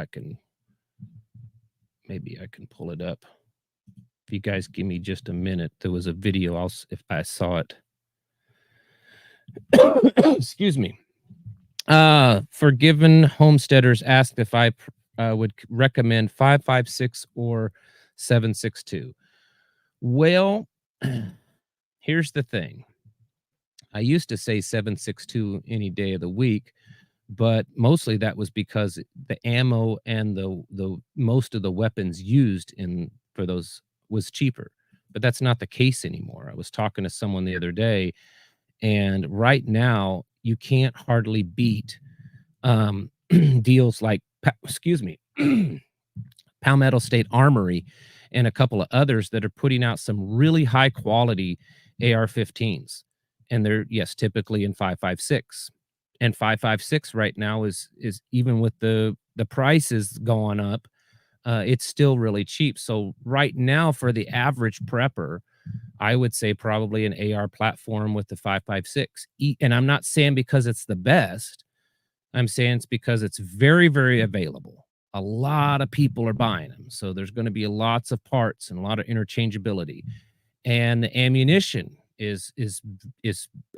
S1: maybe I can pull it up. If you guys give me just a minute, there was a video. If I saw it. Excuse me. Forgiven Homesteaders asked if I would recommend 5.56 or 7.62. Well, here's the thing. I used to say 7.62 any day of the week, but mostly that was because the ammo and the most of the weapons used in for those was cheaper. But that's not the case anymore. I was talking to someone the other day, and right now you can't hardly beat deals like excuse me, Palmetto State Armory and a couple of others that are putting out some really high quality AR-15s, and they're, yes, typically in 5.56, and 5.56 right now is even with the prices going up, it's still really cheap. So right now for the average prepper, I would say probably an AR platform with the 5.56. And I'm not saying because it's the best, I'm saying it's because it's very, very available. A lot of people are buying them, so there's gonna be lots of parts and a lot of interchangeability, and the ammunition is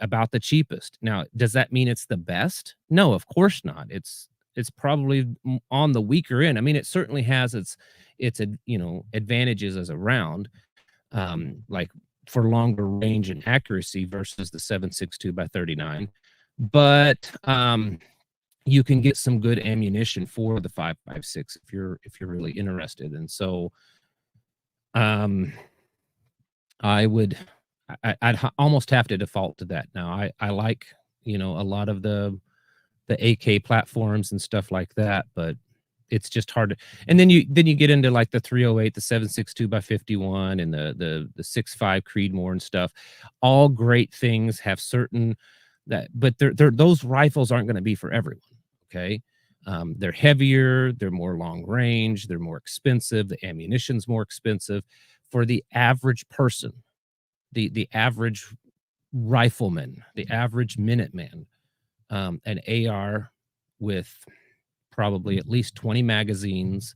S1: about the cheapest. Now, does that mean it's the best? No, of course not. It's probably on the weaker end. I mean, it certainly has its advantages as a round, like for longer range and accuracy versus the 7.62 by 39, but you can get some good ammunition for the 5.56 if you're really interested. And so um I would I'd almost have to default to that now. I like, a lot of the AK platforms and stuff like that, but it's just hard to. And then you get into like the 308, the 7.62 by 51, and the 6.5 Creedmoor and stuff. All great things, have certain that, but they're those rifles aren't going to be for everyone. Okay. They're heavier, they're more long range, they're more expensive, the ammunition's more expensive. For the average person, the average rifleman, the average Minuteman, an AR with probably at least 20 magazines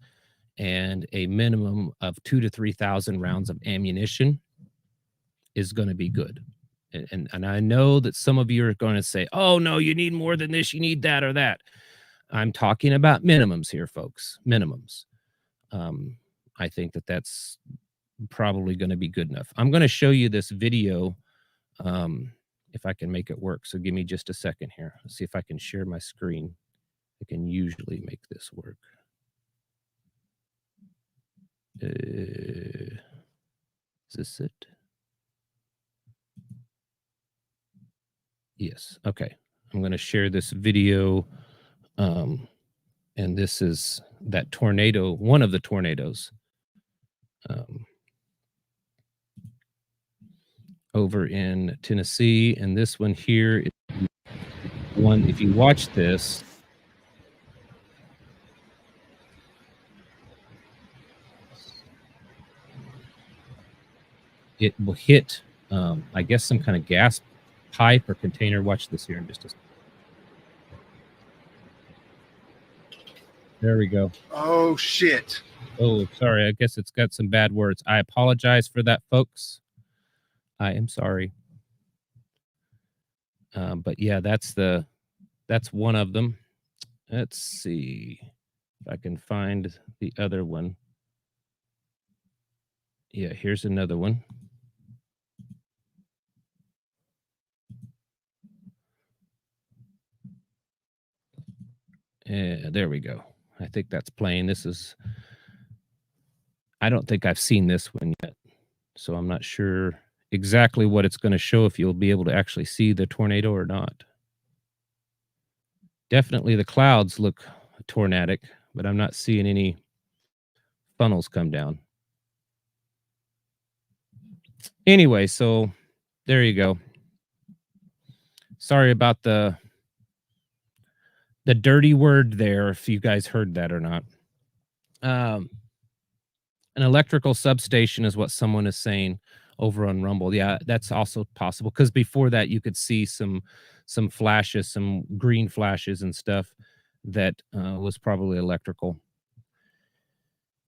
S1: and a minimum of 2 to 3,000 rounds of ammunition is going to be good. And I know that some of you are going to say, "Oh no, you need more than this. You need that or that." I'm talking about minimums here, folks. Minimums. I think that that's probably going to be good enough. I'm going to show you this video, if I can make it work. So give me just a second here. Let's see if I can share my screen. I can usually make this work. Is this it? Yes. Okay. I'm going to share this video. And this is that tornado, one of the tornadoes, over in Tennessee. And this one here is one, if you watch this, it will hit, I guess, some kind of gas pipe or container. Watch this here in just a second. There we go.
S2: Oh, shit.
S1: Oh, sorry. I guess it's got some bad words. I apologize for that, folks. I am sorry. But yeah, that's one of them. Let's see if I can find the other one. Yeah, here's another one. There we go. I think that's playing. I don't think I've seen this one yet, so I'm not sure exactly what it's going to show, if you'll be able to actually see the tornado or not. Definitely the clouds look tornadic, but I'm not seeing any funnels come down. Anyway, so there you go. Sorry about the dirty word there, if you guys heard that or not. An electrical substation is what someone is saying over on Rumble. Yeah, that's also possible, because before that you could see some flashes, some green flashes and stuff that was probably electrical.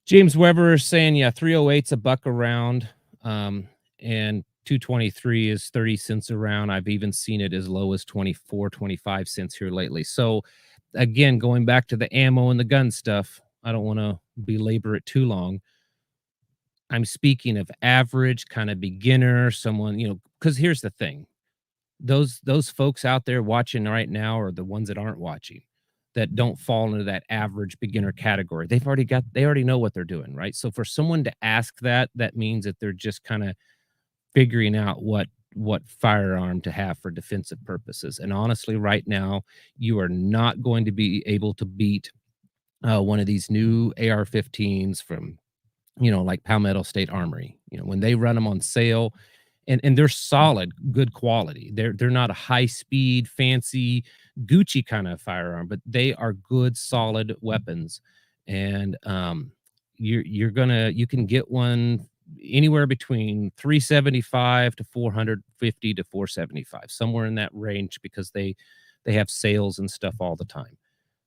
S1: James Weber is saying, yeah, 308's a buck a round, and 223 is 30 cents a round. I've even seen it as low as 24, 25 cents here lately. So again, going back to the ammo and the gun stuff, I don't want to belabor it too long. I'm speaking of average kind of beginner, someone, because here's the thing. Those folks out there watching right now are the ones that aren't watching. that don't fall into that average beginner category. They already know what they're doing, right? So for someone to ask that, that means that they're just kind of figuring out what firearm to have for defensive purposes. And honestly, right now, you are not going to be able to beat one of these new AR-15s from, like Palmetto State Armory. When they run them on sale, and they're solid, good quality. They're not a high speed, fancy Gucci kind of firearm, but they are good, solid weapons. And you can get one anywhere between 375 to 450 to 475, somewhere in that range, because they have sales and stuff all the time.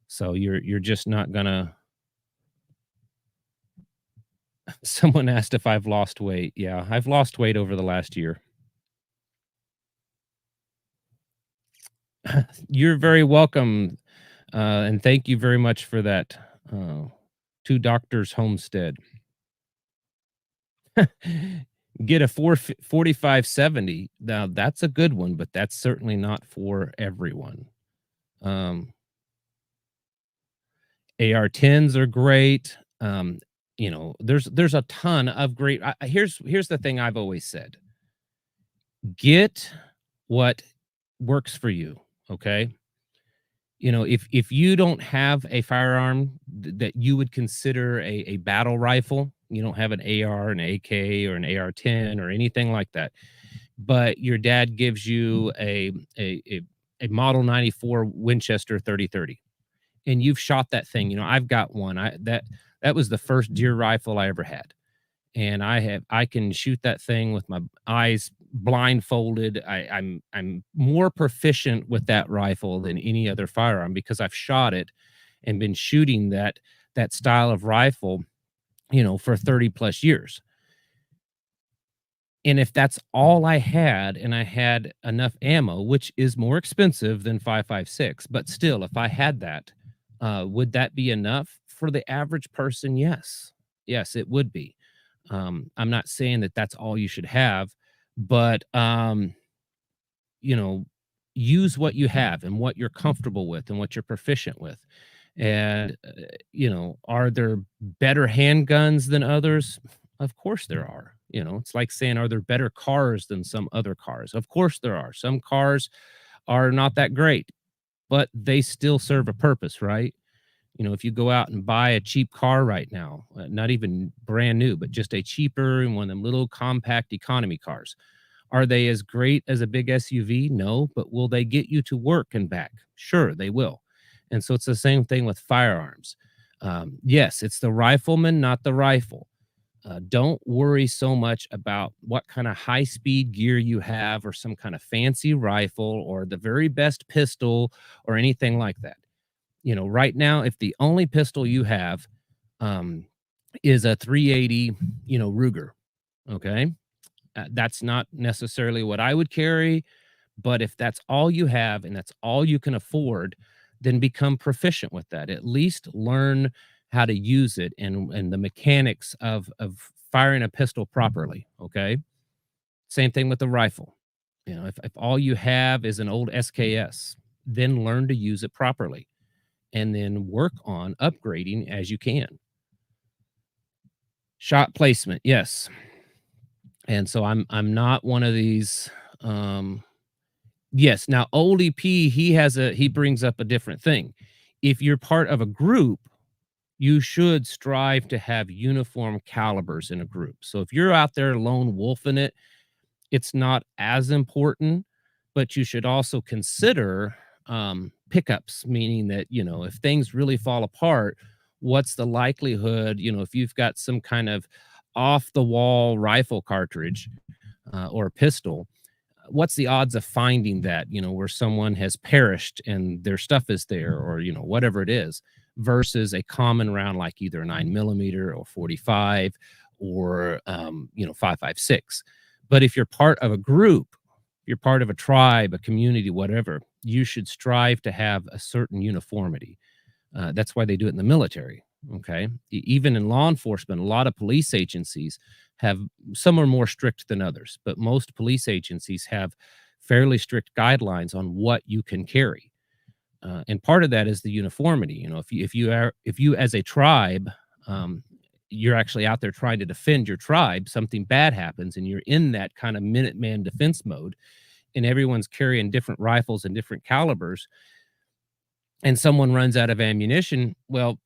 S1: So you're just not gonna. Someone asked if I've lost weight. Yeah, I've lost weight over the last year. You're very welcome, and thank you very much for that, Two Doctors Homestead. Get a 4570. Now, that's a good one, but that's certainly not for everyone. Um, AR-10s are great. There's a ton of great. Here's the thing I've always said: get what works for you. Okay, if you don't have a firearm that you would consider a battle rifle, you don't have an AR, an AK, or an AR-10 or anything like that, but your dad gives you a Model 94 Winchester 3030, and you've shot that thing. I've got one. That was the first deer rifle I ever had, and I can shoot that thing with my eyes blindfolded. I'm more proficient with that rifle than any other firearm because I've shot it and been shooting that style of rifle, for 30 plus years. And if that's all I had and I had enough ammo, which is more expensive than 5.56, but still, if I had that, would that be enough for the average person? Yes. Yes, it would be. I'm not saying that that's all you should have, but you know, use what you have and what you're comfortable with and what you're proficient with. And are there better handguns than others? Of course there are. It's like saying, are there better cars than some other cars? Of course there are. Some cars are not that great, but they still serve a purpose, right? If you go out and buy a cheap car right now, not even brand new, but just a cheaper and one of them little compact economy cars, are they as great as a big SUV? No, but will they get you to work and back? Sure, they will. And so it's the same thing with firearms. Yes, it's the rifleman, not the rifle. Don't worry so much about what kind of high speed gear you have or some kind of fancy rifle or the very best pistol or anything like that. Right now, if the only pistol you have um, is a 380, Ruger, okay, that's not necessarily what I would carry. But if that's all you have and that's all you can afford, then become proficient with that. At least learn how to use it and the mechanics of firing a pistol properly. Okay. Same thing with the rifle. If all you have is an old SKS, then learn to use it properly and then work on upgrading as you can. Shot placement, yes. And so I'm not one of these. Yes, now old EP, he brings up a different thing. If you're part of a group, you should strive to have uniform calibers in a group. So if you're out there lone wolfing it, it's not as important, but you should also consider pickups, meaning that, if things really fall apart, what's the likelihood, if you've got some kind of off the wall rifle cartridge or a pistol, what's the odds of finding that, where someone has perished and their stuff is there or, whatever it is, versus a common round like either a 9mm or 45 or, 5.56. But if you're part of a group, you're part of a tribe, a community, whatever, you should strive to have a certain uniformity. That's why they do it in the military. Okay. Even in law enforcement, a lot of police agencies have, some are more strict than others, but most police agencies have fairly strict guidelines on what you can carry. And part of that is the uniformity. You know, if you as a tribe, um, you're actually out there trying to defend your tribe, something bad happens, and you're in that kind of Minuteman defense mode, and everyone's carrying different rifles and different calibers, and someone runs out of ammunition. Well,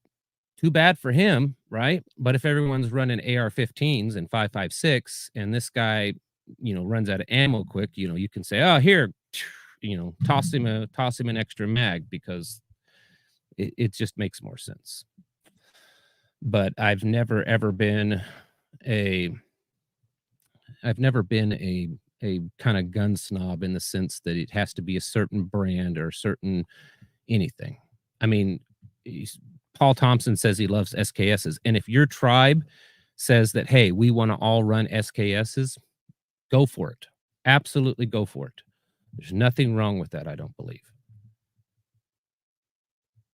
S1: too bad for him, right? But if everyone's running AR-15s and 5.56, and this guy, you know, runs out of ammo quick, you know, you can say, "Oh, here, you know, toss him an extra mag," because it just makes more sense. But a I've never been a kind of gun snob in the sense that it has to be a certain brand or certain anything. I mean, Paul Thompson says he loves SKSs, and if your tribe says that, "Hey, we want to all run SKSs," go for it. Absolutely go for it. There's nothing wrong with that, I don't believe.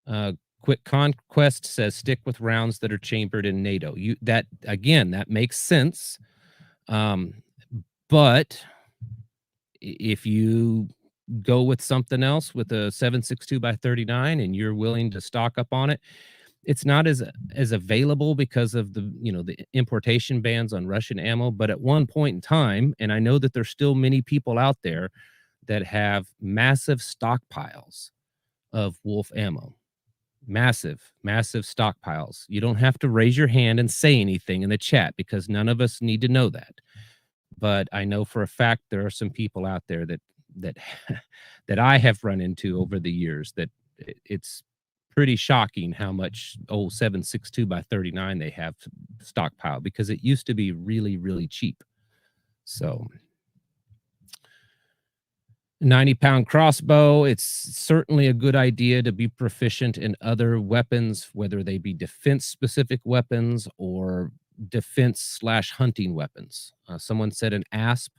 S1: Uh, Quick Conquest says stick with rounds that are chambered in NATO. You that again, that makes sense. Um, but if you go with something else with a 7.62 by 39 and you're willing to stock up on it, it's not as available because of the, you know, the importation bans on Russian ammo. But at one point in time, and I know that there's still many people out there that have massive stockpiles of wolf ammo. Massive stockpiles. You don't have to raise your hand and say anything in the chat because none of us need to know that. But I know for a fact there are some people out there that that I have run into over the years that it's pretty shocking how much old 7.62 by 39 they have stockpiled because it used to be really cheap. So 90-pound crossbow, it's certainly a good idea to be proficient in other weapons, whether they be defense-specific weapons or defense/hunting weapons. Someone said an asp.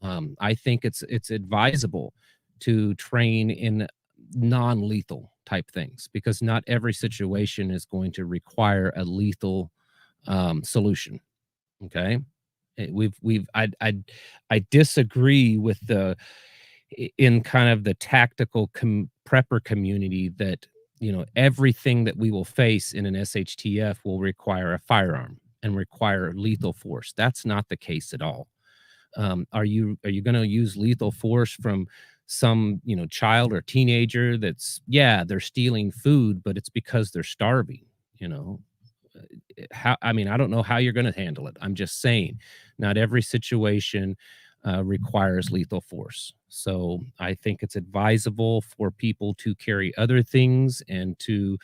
S1: I think it's advisable to train in non-lethal type things because not every situation is going to require a lethal solution. Okay, I disagree with the in kind of the tactical prepper community that, you know, everything that we will face in an SHTF will require a firearm and require lethal force. That's not the case at all. Are you going to use lethal force from some, you know, child or teenager that's, yeah, they're stealing food, but it's because they're starving, you know? How, I mean, I don't know how you're going to handle it. I'm just saying, not every situation requires lethal force. So I think it's advisable for people to carry other things and to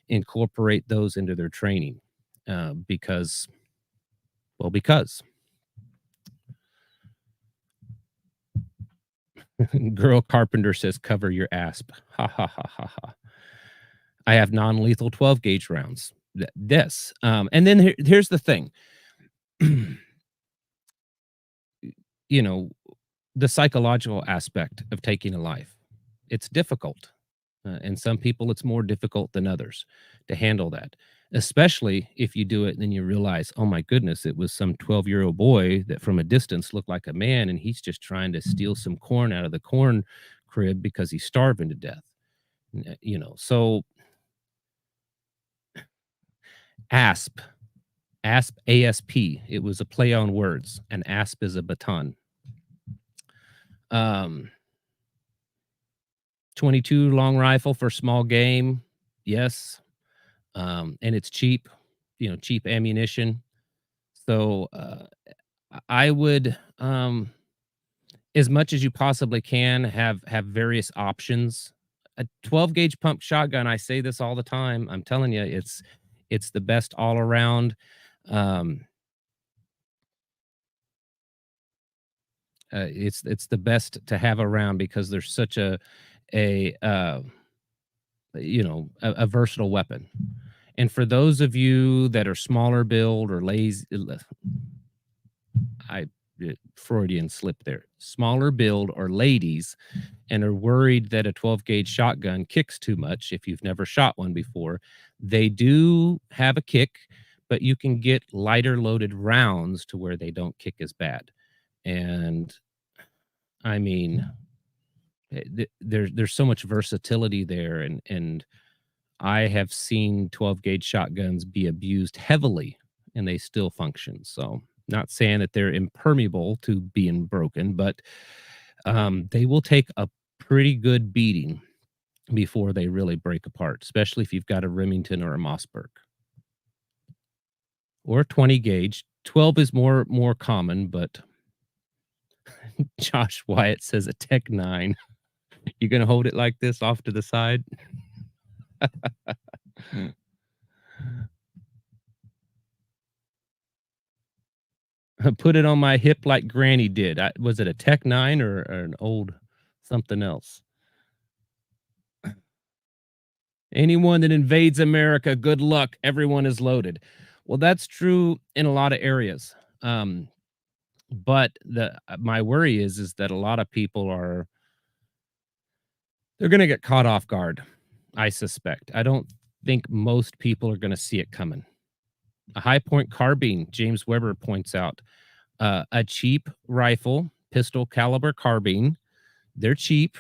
S1: incorporate those into their training because, well, because Girl Carpenter says, cover your asp. Ha ha ha ha ha. I have non-lethal 12 gauge rounds. This. And then here's the thing. You know, the psychological aspect of taking a life. It's difficult. And some people, it's more difficult than others to handle that, especially if you do it and then you realize, oh my goodness, it was some 12-year-old boy that from a distance looked like a man and he's just trying to steal some corn out of the corn crib because he's starving to death. You know, so ASP, ASP, ASP, it was a play on words, and ASP is a baton. 22 long rifle for small game. Yes. And it's cheap, you know, cheap ammunition. So, I would, as much as you possibly can, have various options. A 12 gauge pump shotgun, I say this all the time. I'm telling you, it's the best all around. Um, it's the best to have around because there's such a you know, a versatile weapon. And for those of you that are smaller build or lazy, I Freudian slip there. Smaller build or ladies and are worried that a 12 gauge shotgun kicks too much if you've never shot one before. They do have a kick, but you can get lighter loaded rounds to where they don't kick as bad. And I mean, There's so much versatility there, and I have seen 12 gauge shotguns be abused heavily, and they still function. So, not saying that they're impermeable to being broken, but they will take a pretty good beating before they really break apart, especially if you've got a Remington or a Mossberg or a 20 gauge. 12 is more common, but Josh Wyatt says a Tech 9. You gonna hold it like this off to the side? Put it on my hip like Granny did. Was it a Tech 9 or an old something else? Anyone that invades America, good luck. Everyone is loaded. Well, that's true in a lot of areas. But my worry is that a lot of people they're gonna get caught off guard, I suspect. I don't think most people are gonna see it coming. A high point carbine, James Weber points out, a cheap rifle, pistol caliber carbine. They're cheap.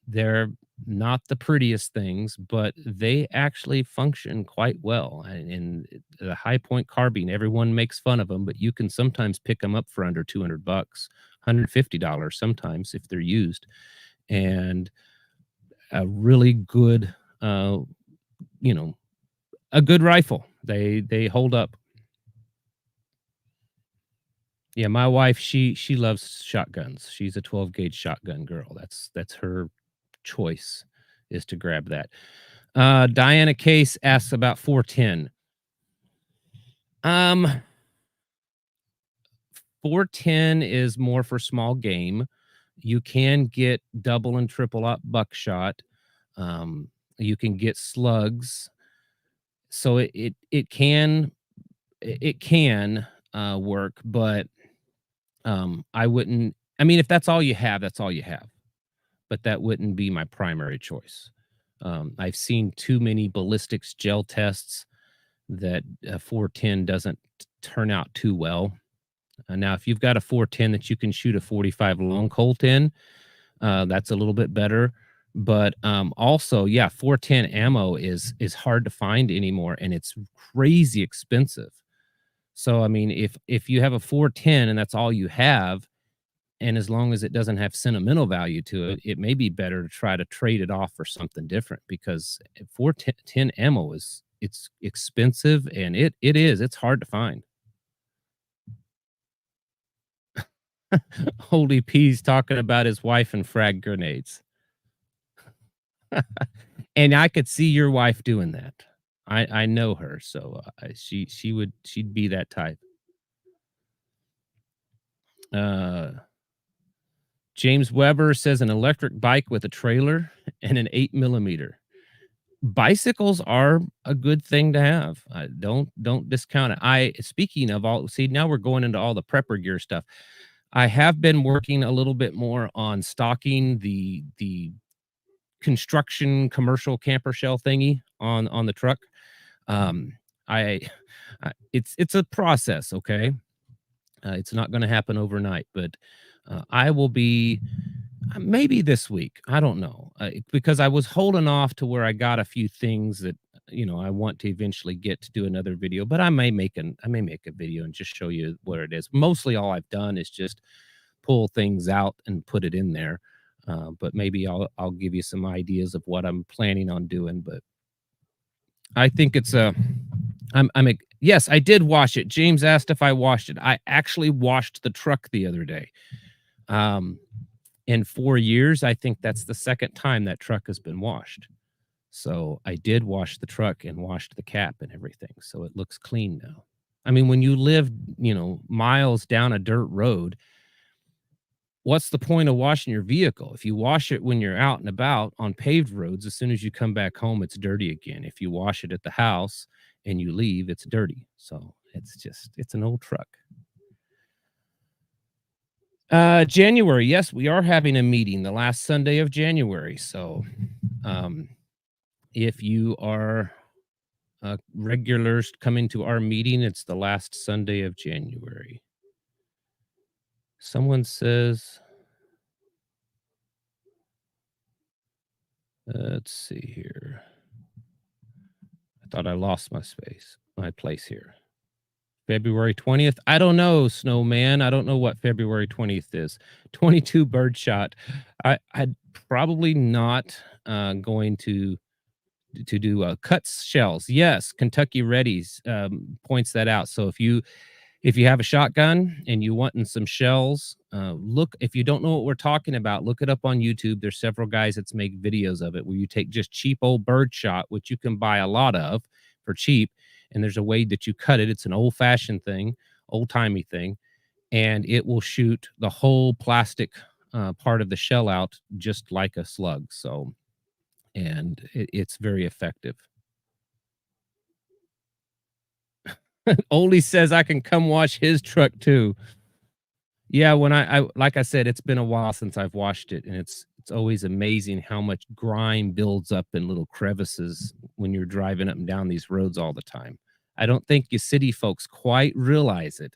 S1: They're not the prettiest things, but they actually function quite well. And the high point carbine, everyone makes fun of them, but you can sometimes pick them up for under $200, $150 sometimes if they're used. And a really good, you know, a good rifle. They hold up. Yeah, my wife, she loves shotguns. She's a 12 gauge shotgun girl. That's her choice is to grab that. Diana Case asks about 410. Um, 410 is more for small game. You can get double and triple up buckshot. You can get slugs. So it can work, but I wouldn't. I mean, if that's all you have, that's all you have. But that wouldn't be my primary choice. I've seen too many ballistics gel tests that a 410 doesn't turn out too well. Now, if you've got a 410 that you can shoot a 45 long Colt in, that's a little bit better. But also, yeah, 410 ammo is hard to find anymore, and it's crazy expensive. So, I mean, if you have a 410 and that's all you have, and as long as it doesn't have sentimental value to it, it may be better to try to trade it off for something different because 410 ammo it's expensive and it's hard to find. Holy P's talking about his wife and frag grenades. And I could see your wife doing that. I know her, so she'd be that type. Uh, James Weber says an electric bike with a trailer and an 8 millimeter. Bicycles are a good thing to have. Don't discount it. Speaking of all, see, now we're going into all the prepper gear stuff. I have been working a little bit more on stocking the construction commercial camper shell thingy on the truck. Um, I, it's a process, okay? It's not going to happen overnight, but I will be maybe this week. I don't know because I was holding off to where I got a few things that I want to eventually get to do another video. But I may make a video and just show you what it is. Mostly, all I've done is just pull things out and put it in there. But maybe I'll give you some ideas of what I'm planning on doing. But I think it's a yes, I did wash it. James asked if I washed it. I actually washed the truck the other day. In 4 years, I think that's the second time that truck has been washed. So I did wash the truck and washed the cap and everything. So it looks clean now. I mean, when you live, miles down a dirt road, what's the point of washing your vehicle? If you wash it when you're out and about on paved roads, as soon as you come back home, it's dirty again. If you wash it at the house and you leave, it's dirty. So it's an old truck. January. Yes, we are having a meeting the last Sunday of January. So, if you are regulars coming to our meeting, it's the last Sunday of January. Someone says Let's see here. I thought I lost my place here. February 20th. I don't know, Snowman. I don't know what February 20th is. 22 birdshot. I'd probably not going to do cut shells. Yes, Kentucky Reddies points that out. So if you have a shotgun and you want in some shells, look, if you don't know what we're talking about, look it up on YouTube. There's several guys that make videos of it where you take just cheap old birdshot, which you can buy a lot of for cheap, and there's a way that you cut it. It's an old-fashioned thing, old-timey thing, and it will shoot the whole plastic part of the shell out just like a slug. So, and it's very effective. Oldie says I can come wash his truck too. Yeah, when I like I said, it's been a while since I've washed it, and it's always amazing how much grime builds up in little crevices when you're driving up and down these roads all the time. I don't think you city folks quite realize it,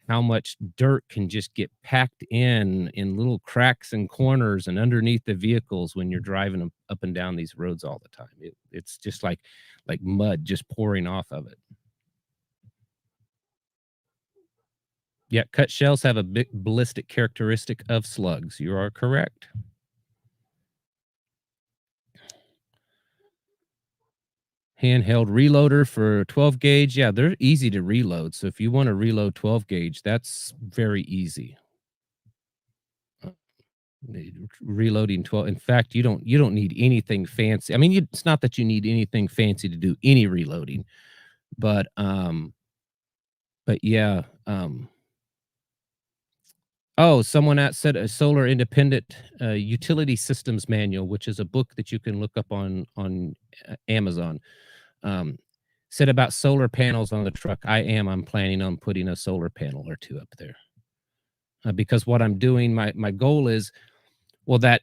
S1: how much dirt can just get packed in little cracks and corners and underneath the vehicles when you're driving up and down these roads all the time. It's just like mud just pouring off of it. Yeah, cut shells have a big ballistic characteristic of slugs. You are correct. Handheld reloader for 12 gauge. Yeah, they're easy to reload. So if you want to reload 12 gauge, that's very easy. Uh, Reloading 12. In fact, you don't need anything fancy. I mean, it's not that you need anything fancy to do any reloading, but yeah, oh, someone at said a solar independent utility systems manual, which is a book that you can look up on Amazon. Um, said about solar panels on the truck. I'm planning on putting a solar panel or two up there because what I'm doing, my goal is, well, that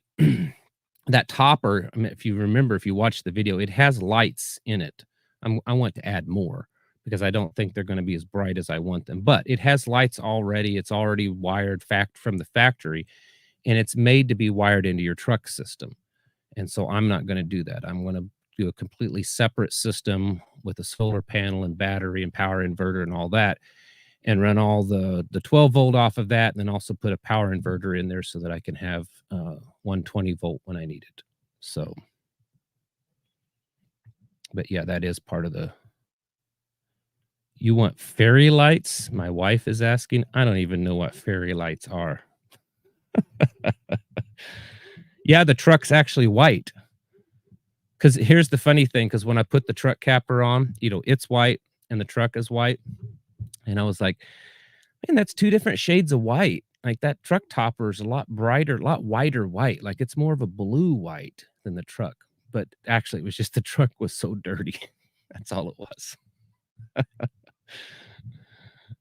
S1: that topper. I mean, if you remember, if you watch the video, it has lights in it. I want to add more because I don't think they're going to be as bright as I want them. But it has lights already. It's already wired from the factory, and it's made to be wired into your truck system. And so I'm not going to do that. I'm going to do a completely separate system with a solar panel and battery and power inverter and all that, and run all the 12 volt off of that, and then also put a power inverter in there so that I can have 120 volt when I need it. So, but yeah, that is part of the. You want fairy lights? My wife is asking. I don't even know what fairy lights are. Yeah, the truck's actually white. Because here's the funny thing, because when I put the truck capper on, it's white and the truck is white. And I was like, man, that's two different shades of white. Like that truck topper is a lot brighter, a lot whiter white. Like it's more of a blue white than the truck. But actually, it was just the truck was so dirty. That's all it was.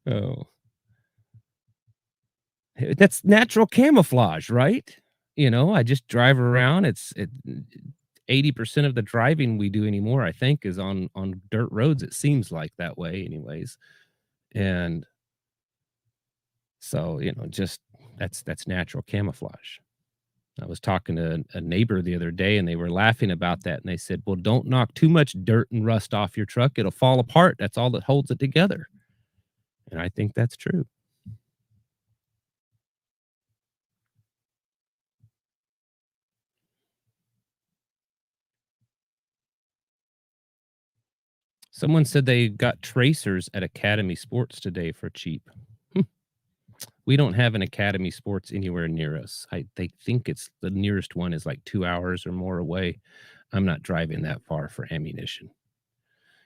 S1: Oh, that's natural camouflage, right? I just drive around. 80% of the driving we do anymore, I think, is on dirt roads. It seems like that way, anyways. And so, just that's natural camouflage. I was talking to a neighbor the other day, and they were laughing about that, and they said, "Well, don't knock too much dirt and rust off your truck. It'll fall apart. That's all that holds it together." And I think that's true. Someone said they got tracers at Academy Sports today for cheap. Hmm. We don't have an Academy Sports anywhere near us. They think it's the nearest one is like 2 hours or more away. I'm not driving that far for ammunition.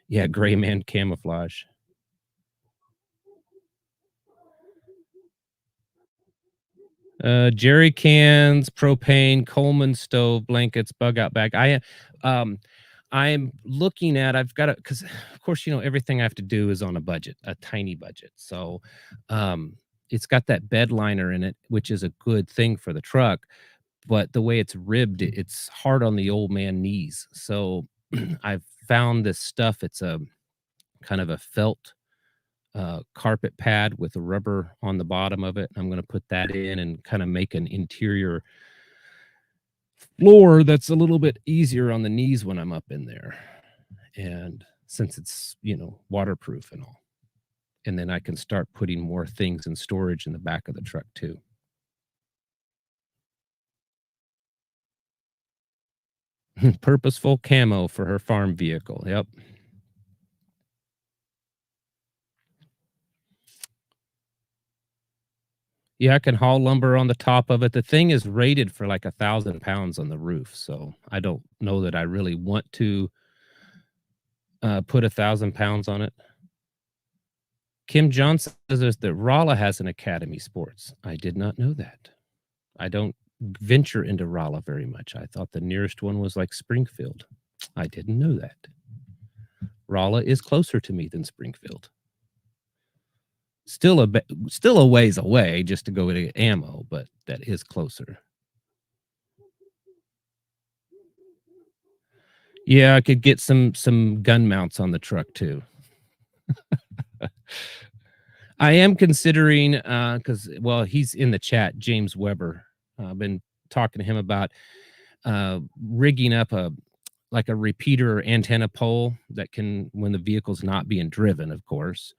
S1: Yeah, gray man camouflage. Jerry cans, propane, Coleman stove, blankets, bug out bag. Um, I'm looking at, I've got to, because of course, everything I have to do is on a budget, a tiny budget. So, it's got that bed liner in it, which is a good thing for the truck. But the way it's ribbed, it's hard on the old man knees. So I've found this stuff. It's a kind of a felt carpet pad with a rubber on the bottom of it. I'm going to put that in and kind of make an interior floor that's a little bit easier on the knees when I'm up in there. And since it's, waterproof and all. And then I can start putting more things in storage in the back of the truck too. Purposeful camo for her farm vehicle. Yep. Yeah, I can haul lumber on the top of it. The thing is rated for like 1,000 pounds on the roof, so I don't know that I really want to put 1,000 pounds on it. Kim Johnson says that Rolla has an Academy Sports. I did not know that. I don't venture into Rolla very much. I thought the nearest one was like Springfield. I didn't know that. Rolla is closer to me than Springfield. Still a ways away just to go to get ammo, but that is closer. Yeah, I could get some gun mounts on the truck too. I am considering, because he's in the chat, James Weber. I've been talking to him about rigging up a repeater antenna pole that can, when the vehicle's not being driven, of course,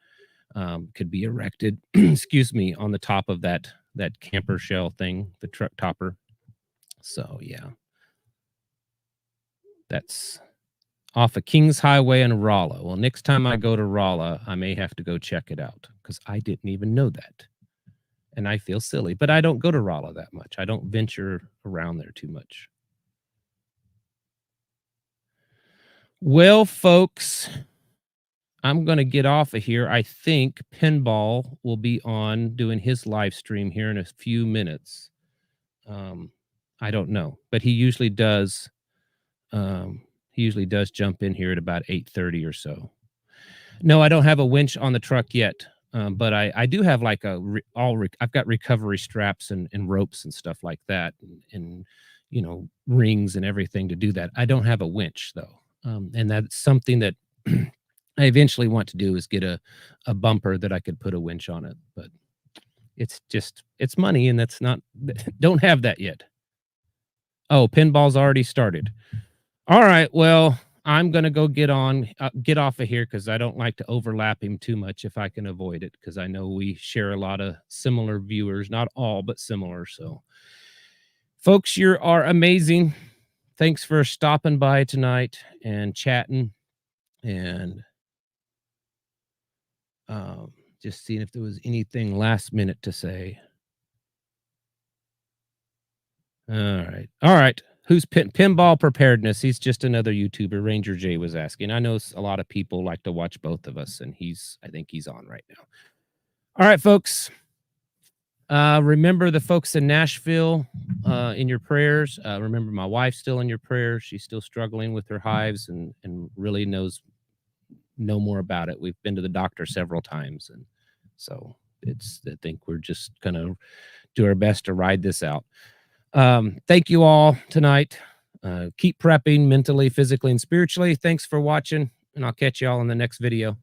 S1: could be erected, excuse me, on the top of that camper shell thing, the truck topper. So yeah, that's off of Kings Highway in Rolla. Well, next time I go to Rolla, I may have to go check it out because I didn't even know that. And I feel silly, but I don't go to Rolla that much. I don't venture around there too much. Well, folks, I'm going to get off of here. I think Pinball will be on doing his live stream here in a few minutes. I don't know, but he usually does. He usually does jump in here at about 8:30 or so. No, I don't have a winch on the truck yet, but I do have like I've got recovery straps and ropes and stuff like that, and rings and everything to do that. I don't have a winch though, and that's something that I eventually want to do is get a bumper that I could put a winch on it, but it's money, and that's not don't have that yet. Oh, pinball's already started. All right, well, I'm gonna go get off of here because I don't like to overlap him too much if I can avoid it, because I know we share a lot of similar viewers, not all, but similar. So, folks, you are amazing. Thanks for stopping by tonight and chatting, and just seeing if there was anything last minute to say. All right. Who's Pinball Preparedness? He's just another YouTuber. Ranger J was asking. I know a lot of people like to watch both of us, and I think he's on right now. All right, folks. Remember the folks in Nashville in your prayers. Remember my wife's still in your prayers. She's still struggling with her hives and really knows no more about it. We've been to the doctor several times, and so I think we're just gonna do our best to ride this out. Thank you all tonight. Keep prepping mentally, physically, and spiritually. Thanks for watching, and I'll catch you all in the next video.